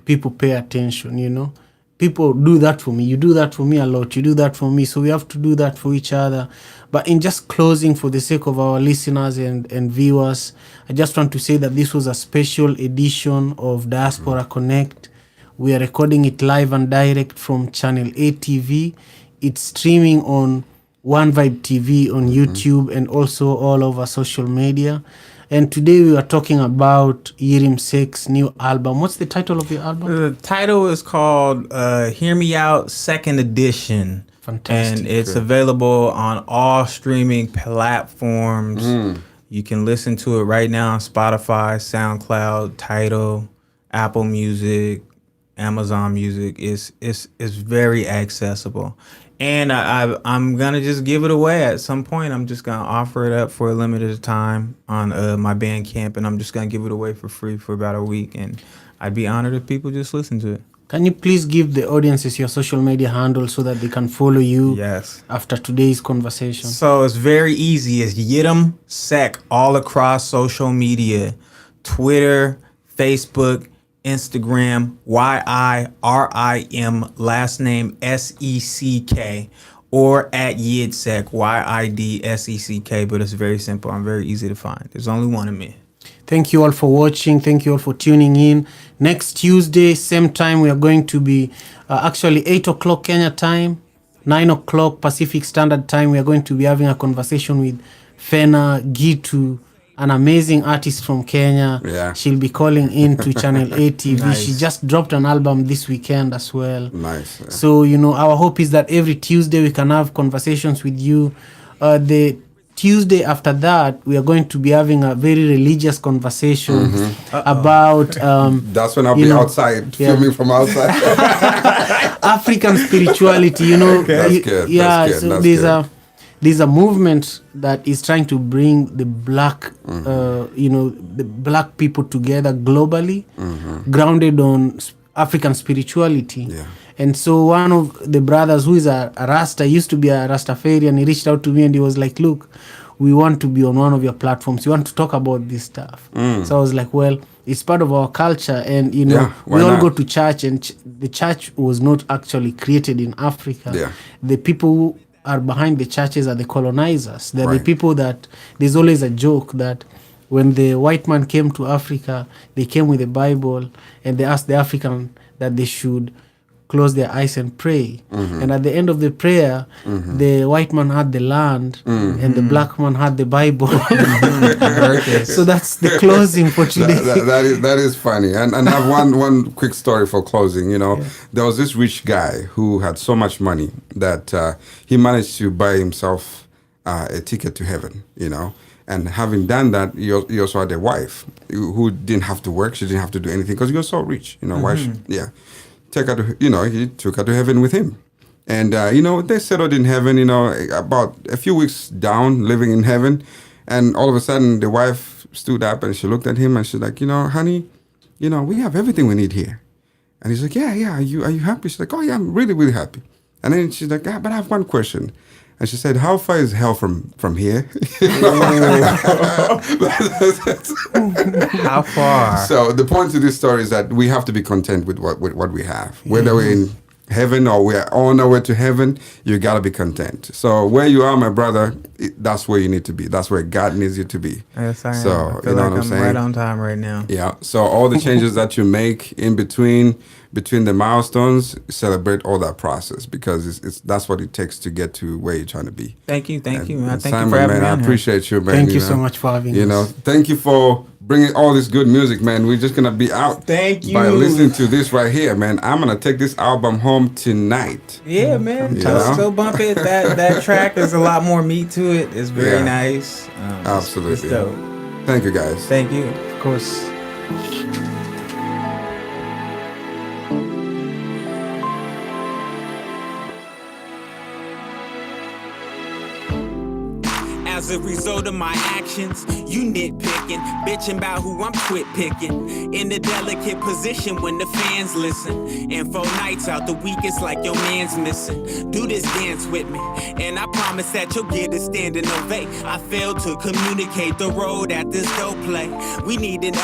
people pay attention, People do that for me. You do that for me a lot. You do that for me. So we have to do that for each other. But in just closing, for the sake of our listeners and viewers, I just want to say that this was a special edition of Diaspora Connect. We are recording it live and direct from Channel A TV. It's streaming on One Vibe TV on YouTube and also all over social media. And today we are talking about Yirim Seck's new album. What's the title of your album? The title is called Hear Me Out 2nd Edition. Fantastic. And it's available on all streaming platforms. You can listen to it right now on Spotify, SoundCloud, Tidal, Apple Music, Amazon Music. It's very accessible. And I'm going to just give it away at some point. I'm just going to offer it up for a limited time on my Bandcamp, and I'm just going to give it away for free for about a week. And I'd be honored if people just listen to it. Can you please give the audiences your social media handle so that they can follow you after today's conversation? So it's very easy. It's Yirim Seck all across social media. Twitter, Facebook, Instagram, YIRIM, last name SECK, or at Yirim Seck, YIDSECK, but it's very simple. I'm very easy to find. There's only one of me. Thank you all for watching. Thank you all for tuning in. Next Tuesday, same time, we are going to be actually 8 o'clock Kenya time, 9 o'clock Pacific Standard Time. We are going to be having a conversation with Fena Gitu, an amazing artist from Kenya. She'll be calling in to Channel A TV. Nice. She just dropped an album this weekend as well. Nice. So, our hope is that every Tuesday we can have conversations with you. The Tuesday after that, we are going to be having a very religious conversation about... that's when I'll be outside, filming from outside. African spirituality, That's good. Yeah, that's so good. there's a movement that is trying to bring the black, the black people together globally, grounded on African spirituality. Yeah. And so one of the brothers who is a Rasta, used to be a Rastafarian, he reached out to me and he was like, look, we want to be on one of your platforms. We want to talk about this stuff. So I was like, well, it's part of our culture. And, we all go to church, and the church was not actually created in Africa. Yeah. The people who are behind the churches are the colonizers. They're the people that, there's always a joke that when the white man came to Africa, they came with the Bible and they asked the African that they should close their eyes and pray. And at the end of the prayer, the white man had the land and the black man had the Bible. So that's the closing for today. That is funny. And I have one quick story for closing. There was this rich guy who had so much money that he managed to buy himself a ticket to heaven, And having done that, he also had a wife who didn't have to work. She didn't have to do anything because he was so rich. Why? Take her to, he took her to heaven with him. And, they settled in heaven, about a few weeks down, living in heaven. And all of a sudden, the wife stood up and she looked at him and she's like, honey, we have everything we need here. And he's like, yeah. Are you happy? She's like, oh, yeah, I'm really, really happy. And then she's like, but I have one question. And she said, how far is hell from here? How far? So the point to this story is that we have to be content with what we have. Whether we're in heaven or we're on our way to heaven, you got to be content. So where you are, my brother, that's where you need to be. That's where God needs you to be. Yes, I am. So, I feel like I'm right on time right now. Yeah. So all the changes that you make in between the milestones, celebrate all that process because that's what it takes to get to where you're trying to be. Thank you, man. Thank Simon, you for having me I on appreciate you, man. Thank you so much for having us. Thank you for bringing all this good music, man. We're just gonna be out. Thank you. By listening to this right here, man. I'm gonna take this album home tonight. Yeah, man. So bump it. That track is a lot more meat to it. It's very nice. Absolutely. It's dope. Thank you, guys. Thank you. Of course. As a result of my actions, you nitpicking, bitching about who I'm quit picking. In a delicate position when the fans listen. And 4 nights out the week, it's like your man's missing. Do this dance with me, and I promise that you'll get a standing ovate. I failed to communicate the road at this dope play. We need an